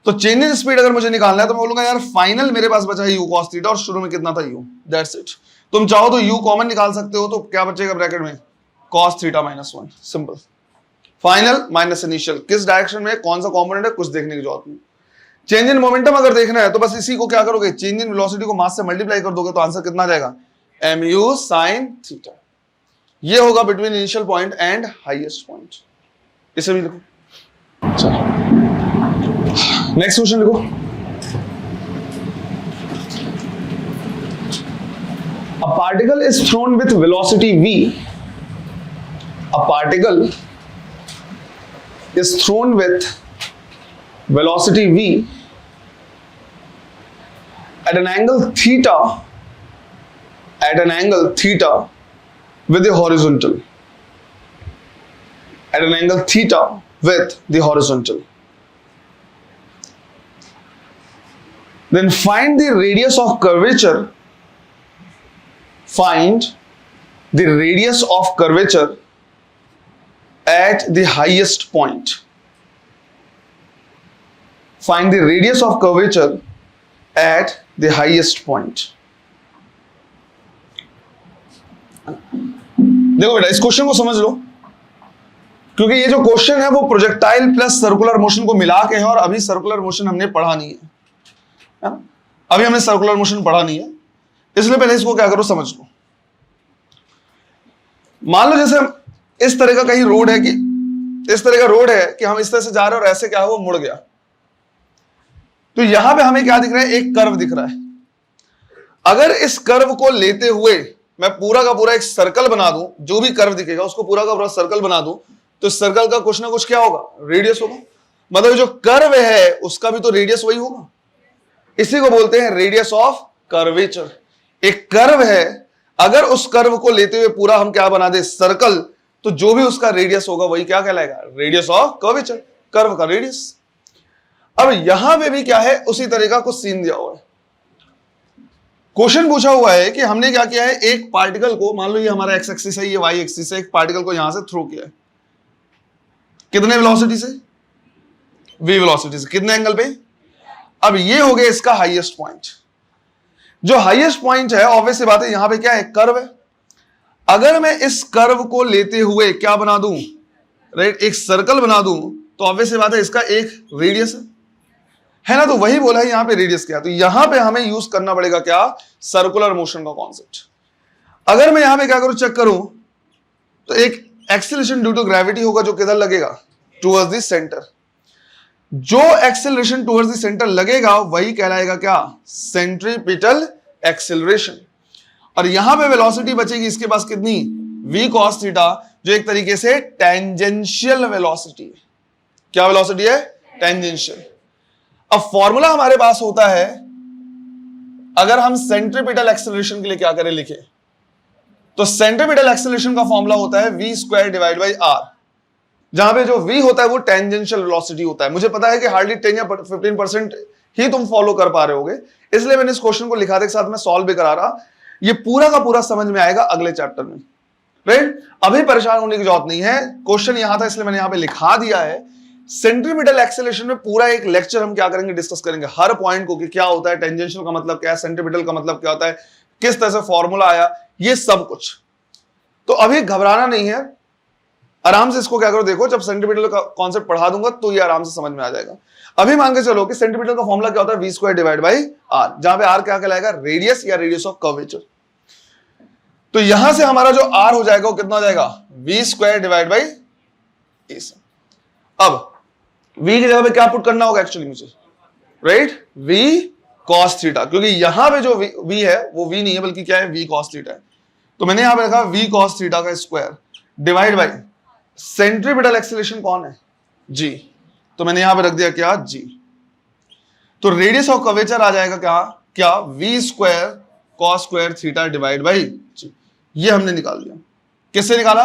तो चेंज इन स्पीड अगर मुझे निकालना है तो मैं बोलूंगा यार फाइनल मेरे पास बचा है u cos थीटा, और शुरू में कितना था u, दैट्स इट। तुम चाहो तो u कॉमन निकाल सकते हो, तो क्या बचेगा ब्रैकेट में, cos theta -1, simple. Final minus initial, किस डायरेक्शन में कौन सा कंपोनेंट है, कुछ देखने की जरूरत नहीं। चेंज इन मोमेंटम अगर देखना है तो बस इसी को क्या करोगे, चेंज इन वेलोसिटी को मास से मल्टीप्लाई कर दोगे, तो आंसर कितना आ जाएगा, mu sin थीटा। ये होगा between initial point and highest point. इसे भी लिखो। चलो नेक्स्ट क्वेश्चन लिखो। A particle is thrown with velocity v. A particle is thrown with velocity v at an angle theta with a horizontal, at an angle theta with the horizontal. Then find the radius of curvature. Find the radius of curvature at the highest point. Find the radius of curvature at the highest point. देखो बेटा, इस question को समझ लो, क्योंकि ये जो question है वो प्रोजेक्टाइल प्लस सर्कुलर मोशन को मिला के है, और अभी सर्कुलर मोशन हमने पढ़ा नहीं है ना? अभी हमने सर्कुलर मोशन पढ़ा नहीं है, इसलिए पहले इसको क्या करो, समझ लो। मान लो जैसे इस तरह का कहीं रोड है, कि इस तरह का रोड है कि हम इस तरह से जा रहे हैं और ऐसे क्या है, वो मुड़ गया। तो यहां पे हमें क्या दिख रहा है, एक कर्व दिख रहा है। अगर इस कर्व को लेते हुए मैं पूरा का पूरा एक सर्कल बना दूं, जो भी कर्व दिखेगा उसको पूरा का पूरा सर्कल बना दूं, तो सर्कल का कुछ ना कुछ क्या होगा, रेडियस होगा। मतलब जो कर्व है उसका भी तो रेडियस वही होगा। इसी को बोलते हैं रेडियस ऑफ कर्वेचर। एक कर्व है, अगर उस कर्व को लेते हुए पूरा हम क्या बना दे, सर्कल, तो जो भी उसका रेडियस होगा वही क्या कहलाएगा, रेडियस ऑफ कर्वेचर, कर्व का रेडियस। अब यहां पे भी क्या है, उसी तरह का कुछ सीन दिया हुआ है। क्वेश्चन पूछा हुआ है कि हमने क्या किया है, एक पार्टिकल को, मान लो ये हमारा एक्स एक्सिस है, ये वाई एक्सिस है, एक पार्टिकल को यहां से थ्रो किया है। कितने वेलोसिटी से, v वेलोसिटी से, कितने एंगल पे। अब ये हो गया इसका हाईएस्ट पॉइंट। जो हाईएस्ट पॉइंट है, ऑब्वियस सी बात है, यहां पे क्या है, कर्व है। अगर मैं इस कर्व को लेते हुए क्या बना दूं, राइट, एक सर्कल बना दूं, तो ऑब्वियस सी बात है इसका एक रेडियस है ना। तो वही बोला है यहां पे रेडियस क्या, तो यहां पे हमें यूज करना पड़ेगा क्या, सर्कुलर मोशन का कॉन्सेप्ट। अगर मैं यहां पे क्या करूं, चेक करूं, तो एक एक्सेलरेशन ड्यू टू ग्रेविटी होगा जो किधर लगेगा, टुवर्ड्स द सेंटर। जो एक्सेलरेशन टुवर्ड्स द सेंटर लगेगा वही कहलाएगा क्या, सेंट्रीपिटल एक्सेलरेशन। और यहां पे वेलोसिटी बचेगी इसके पास कितनी, v cos थीटा, जो एक तरीके से टेंजेंशियल वेलोसिटी है। क्या वेलोसिटी है, टेंजेंशियल। अब फॉर्मूला हमारे पास होता है, अगर हम सेंट्रीपिटल एक्सेलरेशन के लिए क्या करें, लिखे, तो सेंट्रीपिटल एक्सेलरेशन का फॉर्मूला होता है v square divide by r, जहां पे जो v होता है वो टेंजेंशियल वेलोसिटी होता है। मुझे पता है कि हार्डली 10 या 15% ही तुम फॉलो कर पा रहे होगे, इसलिए मैंने इस क्वेश्चन को लिखा के साथ में सॉल्व भी करा रहा। ये पूरा का पूरा समझ में आएगा अगले चैप्टर में, राइट। अभी परेशान होने की जरूरत नहीं है, क्वेश्चन यहां था इसलिए मैंने यहां पे लिखा दिया है। सेंट्रीपिटल एक्सेलरेशन में पूरा एक लेक्चर हम क्या करेंगे, डिस्कस करेंगे हर पॉइंट को, कि क्या होता है टेंजेंशियल का मतलब क्या है, सेंट्रीपिटल का मतलब क्या होता है, किस तरह से फॉर्मूला आया, ये सब कुछ। तो अभी घबराना नहीं है, आराम से इसको क्या करो, देखो जब सेंट्रीपिटल का कॉन्सेप्ट पढ़ा दूंगा तो ये आराम से समझ में आ जाएगा। अभी मान के चलो कि सेंट्रीपिटल का फॉर्मूला क्या होता है, v square divide by r, जहां पे r क्या कहलाएगा, रेडियस या रेडियस ऑफ कर्वेचर। तो यहां से हमारा जो r हो जाएगा वो कितना हो जाएगा, v square divide by a। अब v की जगह पे क्या पुट करना होगा एक्चुअली मुझे, राइट, v cos थीटा, क्योंकि यहां पे जो v है वो v नहीं है बल्कि क्या है, v cos थीटा है। तो मैंने यहां पे रखा v cos थीटा का square divide by centripetal acceleration कौन है, g, तो मैंने यहां पे रख दिया क्या, g। तो रेडियस ऑफ कर्वेचर आ जाएगा क्या v square cos square theta divide by g। ये हमने निकाल दिया। किससे निकाला,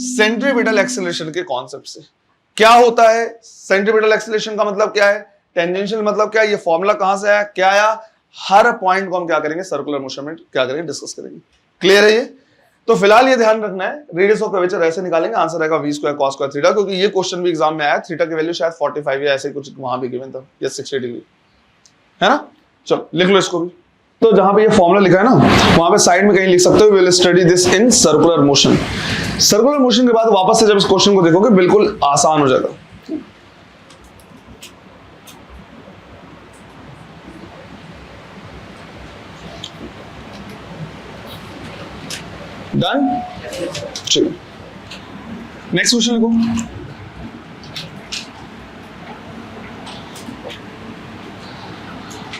सेंट्रीपिटल एक्सेलरेशन के कॉन्सेप्ट से। क्या होता है सेंट्रीपिटल एक्सेलरेशन का मतलब क्या है, टेंजेंशियल मतलब क्या है, ये फॉर्मूला कहां से आया, क्या आया, हर पॉइंट को हम क्या करेंगे, सर्कुलर मोशन में क्या करेंगे, डिस्कस करेंगे। क्लियर है ये। तो फिलहाल ये ध्यान रखना है, रेडियस ऑफ कर्वेचर ऐसे निकालेंगे, आंसर आएगा v square cos square theta, क्योंकि ये क्वेश्चन भी एग्जाम में आया, थीटा की वैल्यू शायद 45 या ऐसे कुछ वहां भी गिवन था, या 60 डिग्री है ना। चलो लिख लो इसको भी। तो जहां पे ये फॉर्मूला लिखा है ना, वहां पे साइड में कहीं लिख सकते हो, we will study this in circular motion. Circular motion के बाद वापस से जब इस क्वेश्चन को देखोगे बिल्कुल आसान हो जाएगा। डन, चलो नेक्स्ट क्वेश्चन लिखो।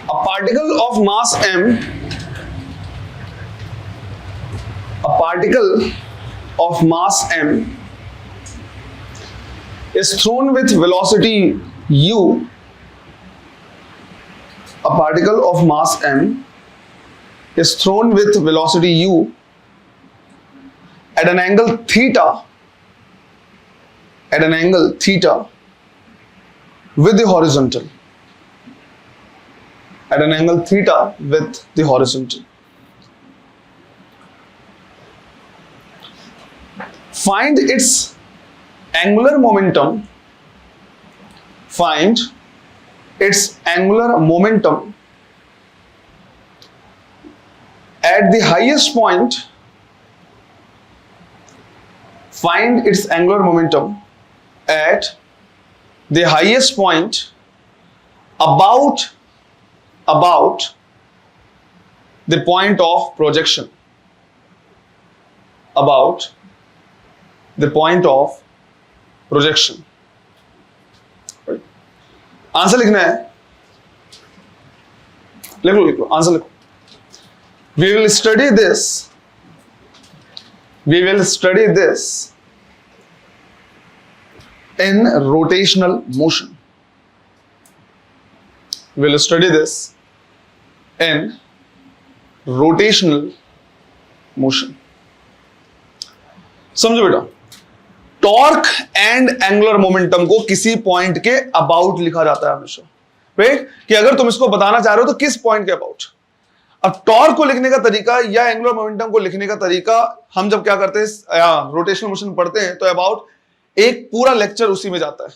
A particle of mass m, a particle of mass m is thrown with velocity u. A particle of mass m is thrown with velocity u at an angle theta, with the horizontal, at an angle theta with the horizontal. Find its angular momentum. Find its angular momentum at the highest point. Find its angular momentum at the highest point about the point of projection. About the point of projection. Answer लिखना है, लिख लो answer लिखो. We will study this in rotational motion. We'll study this in rotational motion. समझो बेटा, torque and angular momentum को किसी point के about लिखा जाता है हमेशा, राइट? कि अगर तुम इसको बताना चाह रहे हो तो किस पॉइंट के अबाउट. अब टॉर्क को लिखने का तरीका या एंगुलर मोमेंटम को लिखने का तरीका, हम जब क्या करते हैं रोटेशनल मोशन पढ़ते हैं तो अबाउट एक पूरा लेक्चर उसी में जाता है,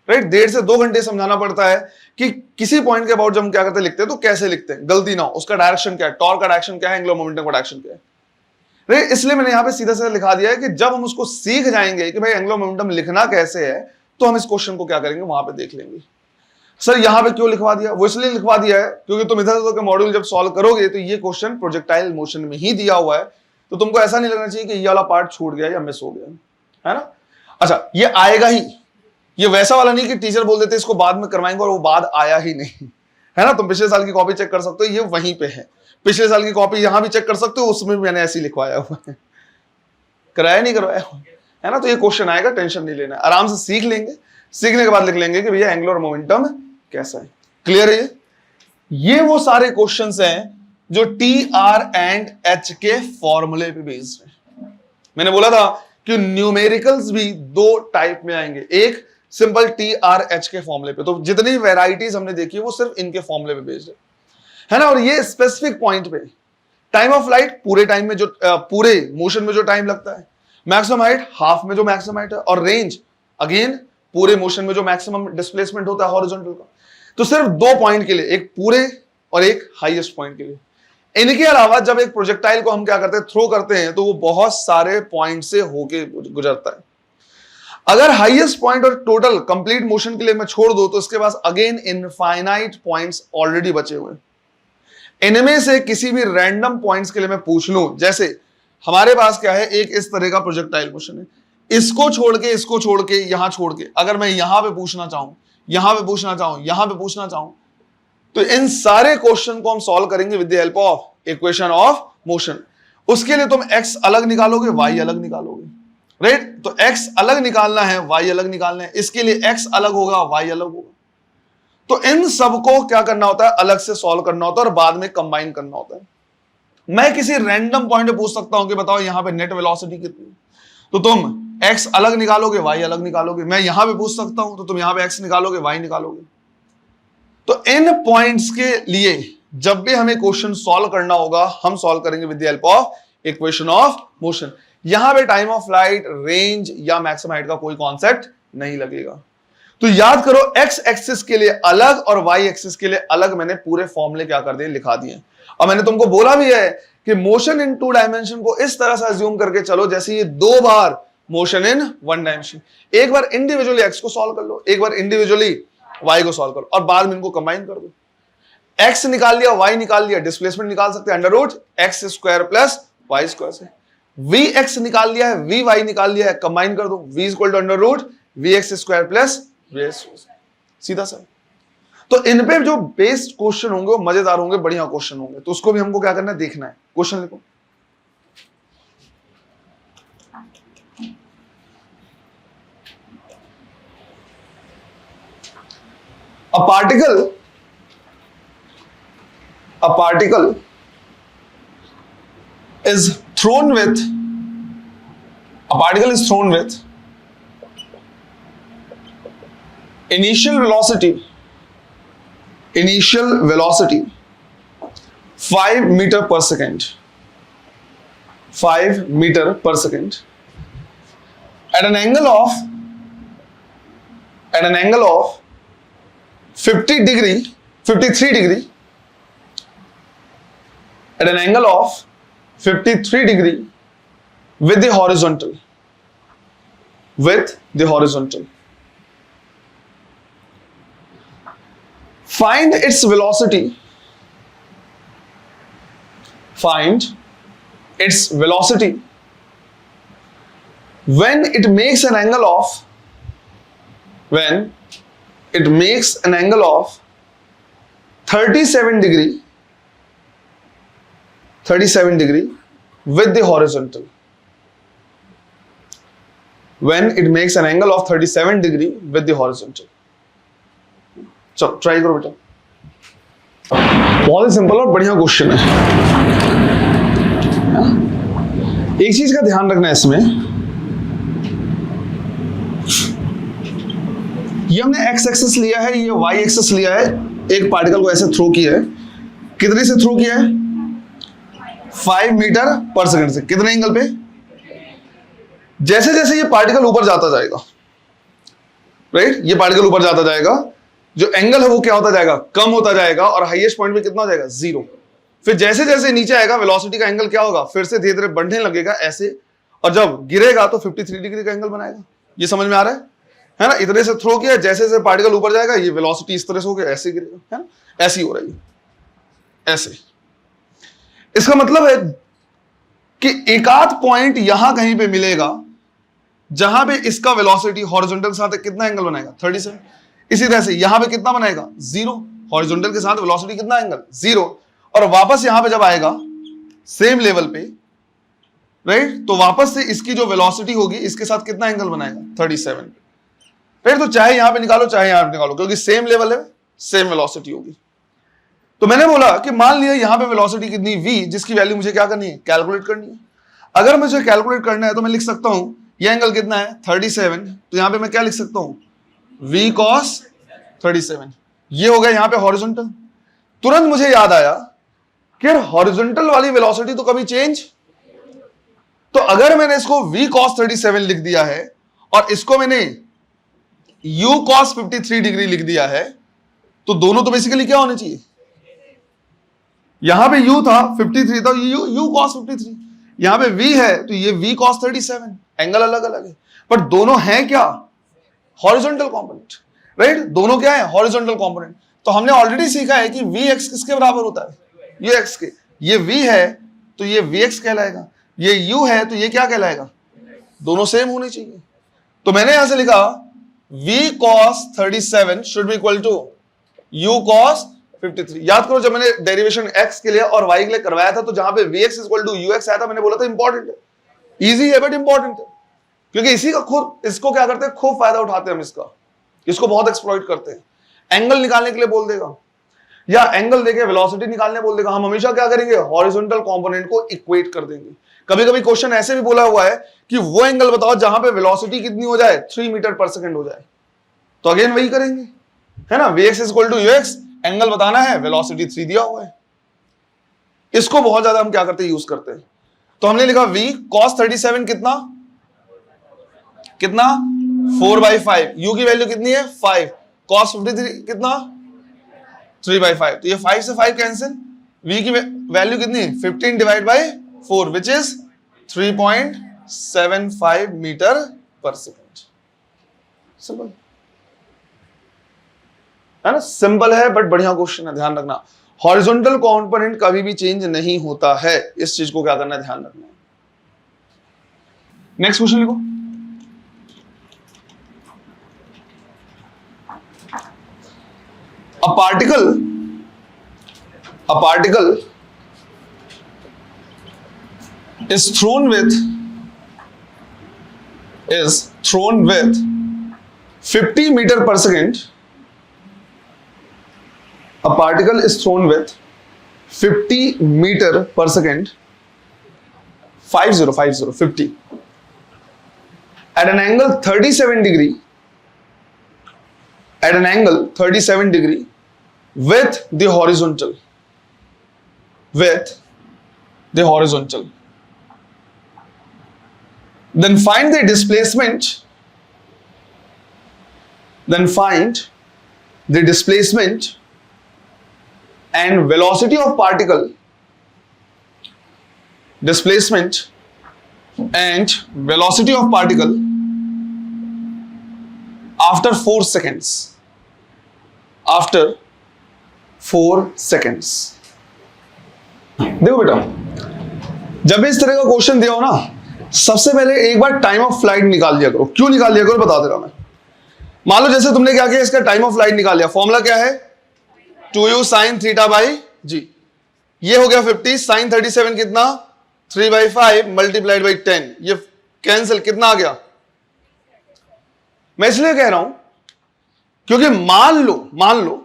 राइट? 1.5 से 2 घंटे समझाना पड़ता है कि किसी पॉइंट के अबाउट जब हम क्या करते हैं लिखते हैं तो कैसे लिखते हैं, गलती ना हो. उसका डायरेक्शन क्या है, टॉर्क का डायरेक्शन क्या है, एंगुलर मोमेंटम का डायरेक्शन क्या है, राइट? इसलिए मैंने यहां पे सीधा सीधा लिखा दिया है कि जब हम उसको सीख जाएंगे कि भाई एंगुलर मोमेंटम लिखना कैसे है, तो हम इस क्वेश्चन को क्या करेंगे वहां पे देख लेंगे. सर यहां पे क्यों लिखवा दिया? वो इसलिए लिखवा दिया है क्योंकि तुम इधर उधर के मॉड्यूल जब सॉल्व करोगे तो ये क्वेश्चन प्रोजेक्टाइल मोशन में ही दिया हुआ है, तो तुमको ऐसा नहीं लगना चाहिए कि ये वाला पार्ट छूट गया या मिस हो गया, है ना? अच्छा, ये आएगा ही, ये वैसा वाला नहीं कि टीचर बोल देते इसको बाद में करवाएंगे और वो बाद आया ही नहीं, है ना? तुम पिछले साल की कॉपी चेक कर सकते हो, ये वहीं पे है. पिछले साल की कॉपी यहां भी चेक कर सकते हो, उसमें भी मैंने ऐसे ही लिखवाया हुआ है. कराया नहीं करवाया, है ना? तो ये क्वेश्चन आएगा, टेंशन नहीं लेना, आराम से सीख लेंगे. सीखने के बाद लिख लेंगे कि भैया एंगुलर मोमेंटम कैसा है. क्लियर है? ये वो सारे क्वेश्चंस हैं जो टी आर एंड एच के फॉर्मूले पे बेस्ड है. मैंने बोला था कि न्यूमेरिकल्स भी 2 टाइप में आएंगे, एक सिंपल टी आर एच के फॉर्मूले पे. तो जितनी वेराइटीज हमने देखी वो सिर्फ इनके फॉर्मूले पे बेस्ड है ना? और ये स्पेसिफिक पॉइंट पे टाइम ऑफ लाइट, पूरे टाइम में जो पूरे मोशन में जो टाइम लगता है, मैक्सिमम हाइट हाफ में जो मैक्सिमम हाइट है, और रेंज अगेन पूरे मोशन में जो मैक्सिमम डिस्प्लेसमेंट होता है हॉरिजॉन्टल का. तो सिर्फ 2 पॉइंट के लिए, एक पूरे और एक हाईएस्ट पॉइंट के लिए. इनके अलावा जब एक प्रोजेक्टाइल को हम क्या करते हैं, थ्रो करते हैं, तो वो बहुत सारे पॉइंट से होके गुजरता है. अगर हाईएस्ट पॉइंट और टोटल कंप्लीट मोशन के लिए मैं छोड़ दूं तो इसके पास अगेन इनफाइनाइट पॉइंट्स ऑलरेडी बचे हुए हैं. इनमें से किसी भी रैंडम पॉइंट्स के लिए मैं पूछ लूं, जैसे हमारे पास क्या है, एक इस तरह का प्रोजेक्टाइल मोशन है, इसको छोड़ के यहां छोड़ के अगर मैं यहां पे पूछना चाहूं, यहां पे पूछना चाहूं, यहां पे पूछना चाहूं, तो इन सारे क्वेश्चन को हम सॉल्व करेंगे with the help of equation of motion. उसके लिए तुम x अलग निकालोगे, y अलग निकालोगे, राइट? तो x अलग निकालना है, y अलग निकालना है. इसके लिए x अलग होगा, y अलग होगा. तो इन सबको क्या करना होता है, अलग से सॉल्व करना होता है और बाद में कंबाइन करना होता है. मैं किसी रैंडम पॉइंट पे पूछ सकता हूं कि बताओ यहां पे नेट वेलोसिटी कितनी, तो तुम x अलग निकालोगे, y अलग निकालोगे. मैं यहां पे पूछ सकता हूं तो तुम यहां पे x निकालोगे, y निकालोगे. तो इन पॉइंट्स के लिए जब भी हमें क्वेश्चन सॉल्व करना होगा, हम सॉल्व करेंगे with the help of equation of motion. यहां पे टाइम ऑफ फ्लाइट, रेंज या मैक्सिमम हाइट का कोई कॉन्सेप्ट नहीं लगेगा. तो याद करो, x एक्सिस के लिए अलग और y एक्सिस के लिए अलग मैंने पूरे फॉर्मूले क्या कर दिए, लिखा दिए. और मैंने तुमको बोला भी है कि मोशन इन 2 डायमेंशन को इस तरह से अज्यूम करके चलो जैसे ये 2 बार मोशन इन 1 डायमेंशन. एक बार इंडिविजुअली x को सॉल्व कर लो, एक बार इंडिविजुअली y को सॉल्व करो और बाद में इनको कंबाइन कर दो. x निकाल लिया, y निकाल लिया, डिस्प्लेसमेंट निकाल सकते हैं under root x square plus y square से. vx निकाल लिया है, vy निकाल लिया है, कंबाइन कर दो, v equal to under root vx square plus vs. सीधा सा. तो इन पे जो बेस्ड क्वेश्चन होंगे वो मजेदार होंगे, बढ़िया क्वेश्चन होंगे. तो उसको भी हमको क्या करना है, देखना है. क्वेश्चन लिखो. A particle is thrown with initial velocity 5 meter per second, 5 meter per second at an angle of 53 degree, at an angle of 53 degree with the horizontal, find its velocity when it makes an angle of 37 degree with the horizontal. When it makes an angle of 37 degree with the horizontal. चलो try करो बेटा, बहुत ही simple और बढ़िया question है। एक चीज का ध्यान रखना है इसमें, ये हमने एक्स एक्सिस लिया है, ये वाई एक्सिस लिया है, एक पार्टिकल को ऐसे थ्रो किया है, कितने से थ्रो किया है? 5 मीटर पर सेकंड से। कितने एंगल पे? जैसे जैसे ये पार्टिकल ऊपर जाता जाएगा, राइट, ये पार्टिकल ऊपर जाता जाएगा, जो एंगल है वो क्या होता जाएगा? कम होता जाएगा, और हाईएस्ट पॉइंट पे कितना हो जाएगा? 0। फिर जैसे जैसे नीचे आएगा वेलोसिटी का एंगल क्या होगा? फिर से धीरे धीरे बढ़ने लगेगा ऐसे, और जब गिरेगा तो 53 डिग्री का एंगल बनाएगा। ये समझ में आ रहा है ना? इतने से थ्रो किया, जैसे जैसे पार्टिकल ऊपर जाएगा ये वेलोसिटी इस तरह से हो गया, ऐसे गिरेगा, है ना? ऐसी हो रही है, ऐसे। इसका मतलब है कि एक आध पॉइंट यहां कहीं पे मिलेगा जहां पे इसका वेलोसिटी हॉरिजॉन्टल के साथ कितना एंगल बनाएगा? 37। इसी तरह से यहां पे कितना बनाएगा? 0। हॉरिजॉन्टल के साथ वेलोसिटी कितना एंगल? 0। और वापस यहां पे जब आएगा सेम लेवल पे, राइट, तो वापस से इसकी जो वेलोसिटी होगी इसके साथ कितना एंगल बनाएगा? 37। फिर तो चाहे यहां पे निकालो चाहे यहां पे निकालो, क्योंकि सेम लेवल है, सेम वेलोसिटी होगी। तो मैंने बोला कि मान लिया यहां पे वेलोसिटी कितनी v, जिसकी वैल्यू मुझे क्या करनी है? कैलकुलेट करनी है। अगर मुझे कैलकुलेट करना है तो मैं लिख सकता हूं ये एंगल कितना है? 37। तो यहां पे मैं क्या लिख सकता हूं? v cos 37। ये हो गया यहां पे हॉरिजॉन्टल। तुरंत मुझे याद आया कि यार हॉरिजॉन्टल वाली वेलोसिटी तो कभी चेंज, तो अगर मैंने इसको v cos 37 लिख दिया है और इसको मैंने u cos 53 डिग्री लिख दिया है, तो दोनों तो बेसिकली क्या होने चाहिए? यहां पे u था 53 था, u cos 53, यहां पे v है तो ये v cos 37। एंगल अलग अलग है पर दोनों हैं क्या? Horizontal component, right? दोनों क्या है? Horizontal component. तो हमने ऑलरेडी सीखा है कि vx किसके बराबर होता है? ये x के। ये v है तो ये vx कहलाएगा, ये u है तो ये क्या कहलाएगा? दोनों सेम होने चाहिए। तो मैंने यहां से लिखा v cos 37 should be equal to u cos 53। याद करो जब मैंने डेरिवेशन x के लिए और y के लिए करवाया था, तो जहां पे vx इक्वल टू ux आया था, मैंने बोला था इंपॉर्टेंट है, इजी है बट इंपॉर्टेंट है, क्योंकि इसी का खुद इसको क्या करते हैं, खूब फायदा उठाते हैं हम इसको बहुत एक्सप्लॉइट करते हैं। एंगल निकालने के लिए बोल देगा या एंगल देके वेलोसिटी निकालने बोल देगा, हम हमेशा क्या करेंगे? हॉरिजॉन्टल कंपोनेंट को इक्वेट कर देंगे। कभी कभी क्वेश्चन ऐसे भी बोला हुआ है कि वो एंगल बताओ जहां पे वेलोसिटी कितनी हो जाए? 3 मीटर पर सेकंड हो जाए, तो अगेन वही करेंगे, है ना? vx equal to ux, angle बताना है, वेलोसिटी 3 दिया हुआ है। इसको बहुत ज्यादा हम क्या करते हैं? यूज करते हैं। तो हमने लिखा v cos 37 कितना 4/5, u की वैल्यू कितनी है? 5, cos 53 कितना? 3/5। तो ये 5 से 5 कैंसिल, v की वैल्यू कितनी? 15 divide by 4 which is 3.75 metre per second. Simple है ना? सिंपल है बट बढ़िया क्वेश्चन है, ध्यान रखना। हॉरिजॉन्टल कंपोनेंट कभी भी चेंज नहीं होता है, इस चीज को क्या करना है? ध्यान रखना है। नेक्स्ट क्वेश्चन लिखो। A particle is thrown with 50 meter per second. A particle is thrown with 50 meter per second, 50 at an angle 37 degree at an angle 37 degree with the horizontal. Then find the displacement. And velocity of particle. After 4 seconds. देखो बेटा, जब भी इस तरह का question दिया हो ना, सबसे पहले एक बार टाइम ऑफ फ्लाइट निकाल लिया करो। क्यों निकाल लिया करो बता दे रहा मैं। मान लो जैसे तुमने क्या किया, इसका टाइम ऑफ फ्लाइट निकाल लिया। फॉर्मूला क्या है? 2u sin थीटा बाई जी। ये हो गया 50, sin 37 कितना? 3/5 मल्टीप्लाइड बाई 10। ये कैंसिल, कितना आ गया? मैं इसलिए कह रहा हूं क्योंकि मान लो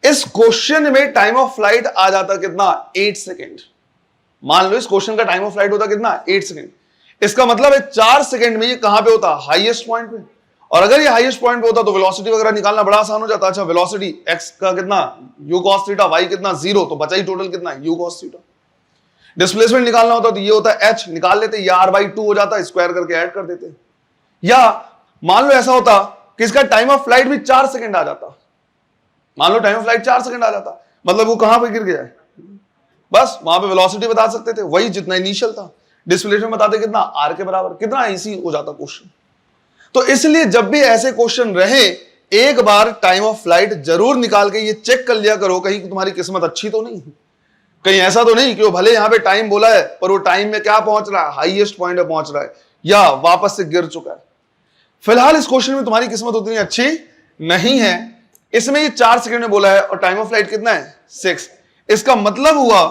इस क्वेश्चन में टाइम ऑफ फ्लाइट आ जाता कितना? 8 सेकेंड। मान लो इस क्वेश्चन का टाइम ऑफ फ्लाइट होता कितना? 8 सेकेंड। इसका मतलब है 4 सेकेंड में ये कहां पे होता? हाईएस्ट पॉइंट पे। और अगर ये हाईएस्ट पॉइंट पे होता तो वेलोसिटी वगैरह निकालना बड़ा आसान हो जाता। अच्छा, वेलोसिटी x का कितना? u cos थीटा, y कितना? 0। तो बचा ही टोटल कितना? u cos theta. डिस्प्लेसमेंट निकालना होता तो ये होता h, निकाल लेते, ये r/2 हो जाता, स्क्वायर करके ऐड कर देते। या मान लो ऐसा होता कि इसका टाइम ऑफ फ्लाइट भी 4 सेकेंड आ जाता। मान लो टाइम ऑफ फ्लाइट 4 सेकंड आ जाता, मतलब वो कहां पे गिर गया है? बस वहां पे वेलोसिटी बता सकते थे, वही जितना इनिशियल था। डिस्प्लेसमेंट बताते कितना? r के बराबर। कितना इजी हो जाता क्वेश्चन। तो इसलिए जब भी ऐसे क्वेश्चन रहे, एक बार टाइम ऑफ फ्लाइट जरूर निकाल के ये चेक कर लिया करो, कहीं तुम्हारी किस्मत अच्छी तो नहीं, कहीं ऐसा तो नहीं कि वो भले यहां पे टाइम बोला है पर वो टाइम में क्या पहुंच रहा है? हाईएस्ट पॉइंट पे पहुंच रहा है या वापस से गिर चुका है। फिलहाल इस क्वेश्चन में तुम्हारी किस्मत उतनी अच्छी नहीं है। इसमें ये 4 सेकंड में बोला है और टाइम ऑफ फ्लाइट कितना है? 6। इसका मतलब हुआ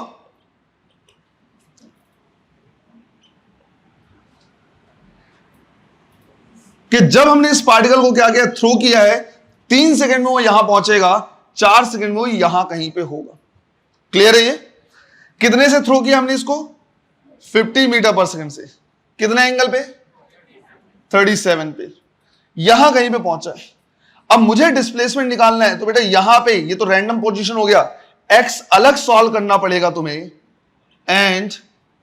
कि जब हमने इस पार्टिकल को क्या किया? थ्रो किया है, 3 सेकंड में वो यहां पहुंचेगा, 4 सेकंड में वो यहां कहीं पे होगा। क्लियर है? ये कितने से थ्रो किया हमने इसको? 50 मीटर पर सेकंड से। कितना एंगल पे? 37 पे। यहां कहीं पे पहुंचा है। अब मुझे डिस्प्लेसमेंट निकालना है, तो बेटा यहां पे ये तो रैंडम पोजीशन हो गया, x अलग सॉल्व करना पड़ेगा तुम्हें एंड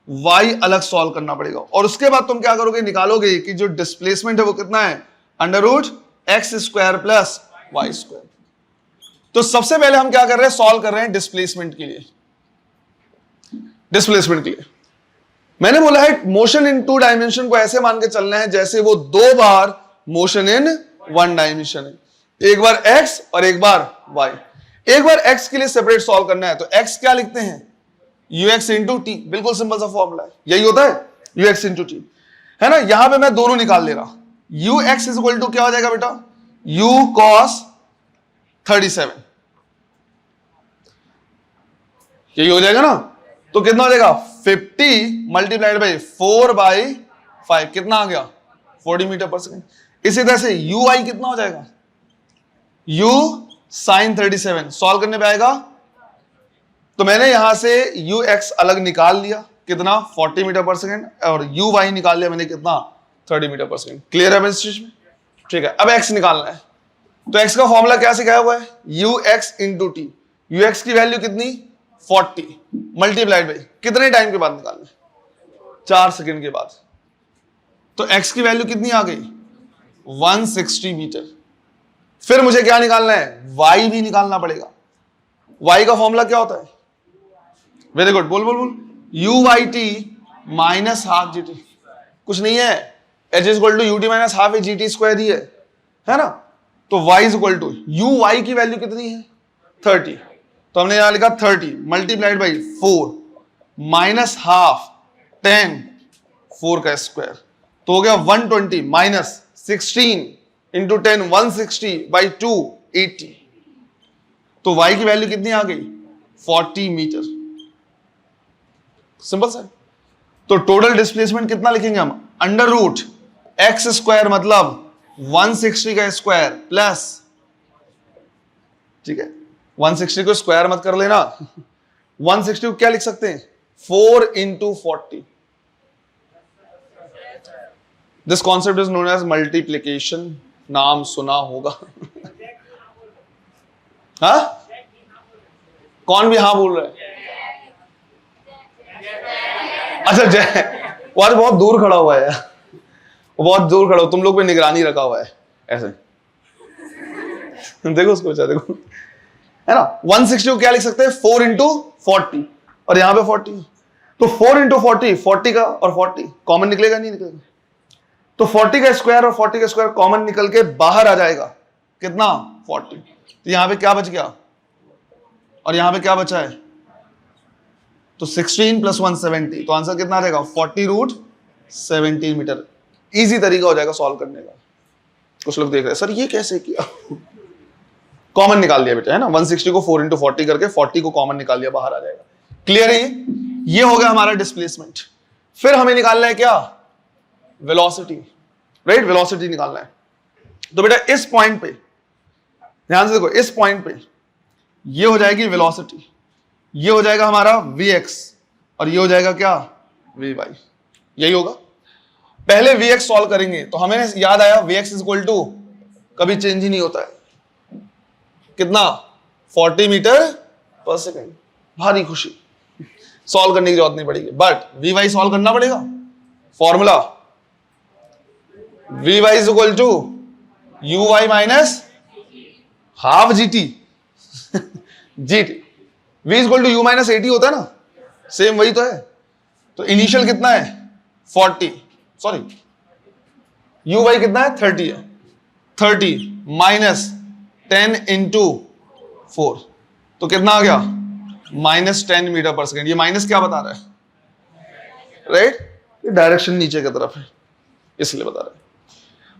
y अलग सॉल्व करना पड़ेगा। और उसके बाद तुम क्या करोगे? निकालोगे कि जो डिस्प्लेसमेंट है वो कितना है? √x² plus y²। तो सबसे पहले हम क्या कर रहे हैं? सॉल्व कर रहे हैं डिस्प्लेसमेंट के लिए। मैंने बोला है मोशन इन 2 डायमेंशन को ऐसे मान के चलना है जैसे वो 2 बार मोशन इन 1 डायमेंशन है। एक बार x और एक बार y। एक बार x के लिए सेपरेट सॉल्व करना है तो x क्या लिखते हैं? ux into T. बिल्कुल सिंपल सा फॉर्मूला है, यही होता है ux इंटू टी, है ना। यहां पे मैं दोनों निकाल ले रहा। ux इक्वल टू क्या हो जाएगा बेटा? u cos 37, यही हो जाएगा ना। तो कितना हो जाएगा? 50 मल्टीप्लाइड बाई 4/5। कितना आ गया? 40 मीटर पर सेकेंड। इसी तरह से ui कितना हो जाएगा? u sin 37 सॉल्व करने पे आएगा। तो मैंने यहां से ux अलग निकाल लिया, कितना? 40 मीटर पर सेकेंड, और uy निकाल लिया मैंने, कितना? 30 मीटर पर सेकेंड। क्लियर है इस चीज में? ठीक है। अब x निकालना है, तो x का फॉर्मूला क्या सिखाया हुआ है? ux into T. ux की वैल्यू कितनी? 40 मल्टीप्लाइड बाई कितने टाइम के बाद निकालना है? 4 सेकेंड के बाद। तो x की वैल्यू कितनी आ गई? 160 मीटर। फिर मुझे क्या निकालना है? y भी निकालना पड़ेगा। y का फॉर्मूला क्या होता है? वेरी गुड, बोल बोल बोल। UYT minus half GT। कुछ नहीं है, h is equal to UT minus half GT square ही है ना। तो y is equal to UY की वैल्यू कितनी है? 30। तो हमने यहां लिखा 30 मल्टीप्लाइड बाई 4 माइनस हाफ 10 4 का स्क्वायर, तो हो गया 120 माइनस 16 इंटू 10 160 बाई 2 80। तो y की वैल्यू कितनी आ गई? 40 मीटर। सिंपल सा। तो टोटल डिस्प्लेसमेंट कितना लिखेंगे हम? √x² मतलब 160 का स्क्वायर प्लस, ठीक है, 160 को स्क्वायर मत कर लेना, 160 को क्या लिख सकते हैं? 4 into 40। This concept is known as multiplication, नाम सुना होगा। हाँ, कौन भी हाँ बोल रहा है? अच्छा जय, वो आज बहुत दूर खड़ा हुआ है, वो बहुत दूर खड़ा हो, तुम लोग पे निगरानी रखा हुआ है ऐसे। देखो उसको, अच्छा देखो, है ना। 160 को क्या लिख सकते हैं? 4 इंटू 40, और यहां पे 40, तो 4 इंटू 40, 40 का और 40 कॉमन निकलेगा, नहीं निकलेगा? तो 40 का स्क्वायर और 40 का स्क्वायर कॉमन निकल के बाहर आ जाएगा, कितना? 40। तो यहां पे क्या बच गया, और यहां पे क्या बचा है? तो 16 + 170, तो आंसर कितना आ जाएगा? 40√17 मीटर। इजी तरीका हो जाएगा सॉल्व करने का। कुछ लोग देख रहे हैं सर ये कैसे किया? कॉमन निकाल लिया बेटा, है ना। 160 को 4 इंटू 40 करके 40 को कॉमन निकाल लिया, बाहर आ जाएगा। क्लियर है ये हो गया हमारा डिस्प्लेसमेंट। फिर हमें निकालना है क्या? Velocity, right. वेलोसिटी निकालना है। तो बेटा इस पॉइंट पे ध्यान से देखो, इस पॉइंट पे ये हो जाएगी वेलोसिटी, ये हो जाएगा हमारा Vx, और ये हो जाएगा क्या? Vy। यही होगा। पहले Vx सॉल्व करेंगे तो हमें याद आया Vx = कभी चेंज ही नहीं होता है, कितना? 40 मीटर पर सेकेंड। भारी खुशी, सॉल्व करने की जरूरत नहीं पड़ेगी, बट Vy सॉल्व करना पड़ेगा। Formula Vy = Uy minus half GT। GT V = U - AT होता है ना, सेम वही तो है। तो इनिशियल कितना है? 40, सॉरी Uy कितना है? 30 है। 30 माइनस 10 इंटू 4, तो कितना आ गया? -10 मीटर पर सेकेंड। ये माइनस क्या बता रहा है? राइट, ये डायरेक्शन नीचे की तरफ है, इसलिए बता रहा है।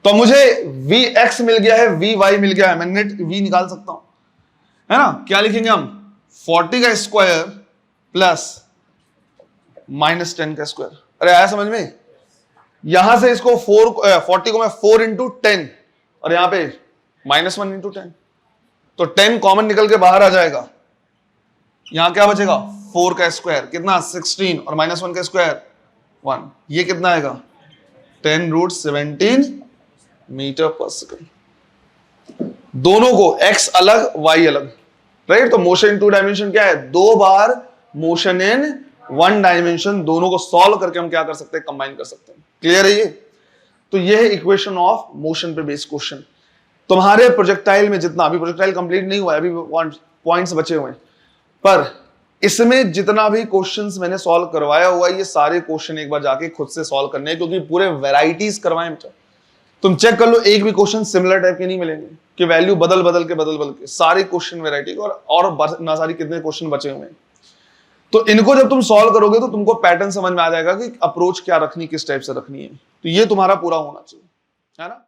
तो मुझे Vx मिल गया है, Vy मिल गया है, मैं नेट V निकाल सकता हूं, है ना। क्या लिखेंगे हम? 40 का स्क्वायर प्लस -10 का स्क्वायर। अरे आया समझ में? यहां से इसको 40 को मैं 4 इंटू 10, और यहां पे -1 इंटू 10, तो 10 कॉमन निकल के बाहर आ जाएगा। यहां क्या बचेगा? 4 का स्क्वायर, कितना? 16, और -1 का स्क्वायर 1, ये कितना आएगा? 10√17 मीटर पर सेकेंड। दोनों को x अलग y अलग, राइट। तो मोशन इन 2 डायमेंशन क्या है? 2 बार मोशन इन 1 डायमेंशन। दोनों को सॉल्व करके हम क्या कर सकते हैं? कंबाइन कर सकते हैं। क्लियर है ये? तो ये है इक्वेशन ऑफ मोशन पे बेस्ड क्वेश्चन। तुम्हारे प्रोजेक्टाइल में जितना, अभी प्रोजेक्टाइल कंप्लीट नहीं हुआ है, अभी पॉइंट्स बचे हुए हैं, पर इसमें जितना भी क्वेश्चंस मैंने सॉल्व करवाया हुआ है, ये सारे क्वेश्चन एक बार जाके खुद से सॉल्व करने हैं, क्योंकि पूरे वैरायटीज करवाए बेटा। तुम चेक कर लो, एक भी क्वेश्चन सिमिलर टाइप के नहीं मिलेंगे कि वैल्यू बदल के सारे क्वेश्चन वैरायटी और ना सारी कितने क्वेश्चन बचे हुए हैं। तो इनको जब तुम सॉल्व करोगे तो तुमको पैटर्न समझ में आ जाएगा कि अप्रोच क्या रखनी, किस टाइप से रखनी है। तो ये तुम्हारा पूरा होना चाहिए, है ना।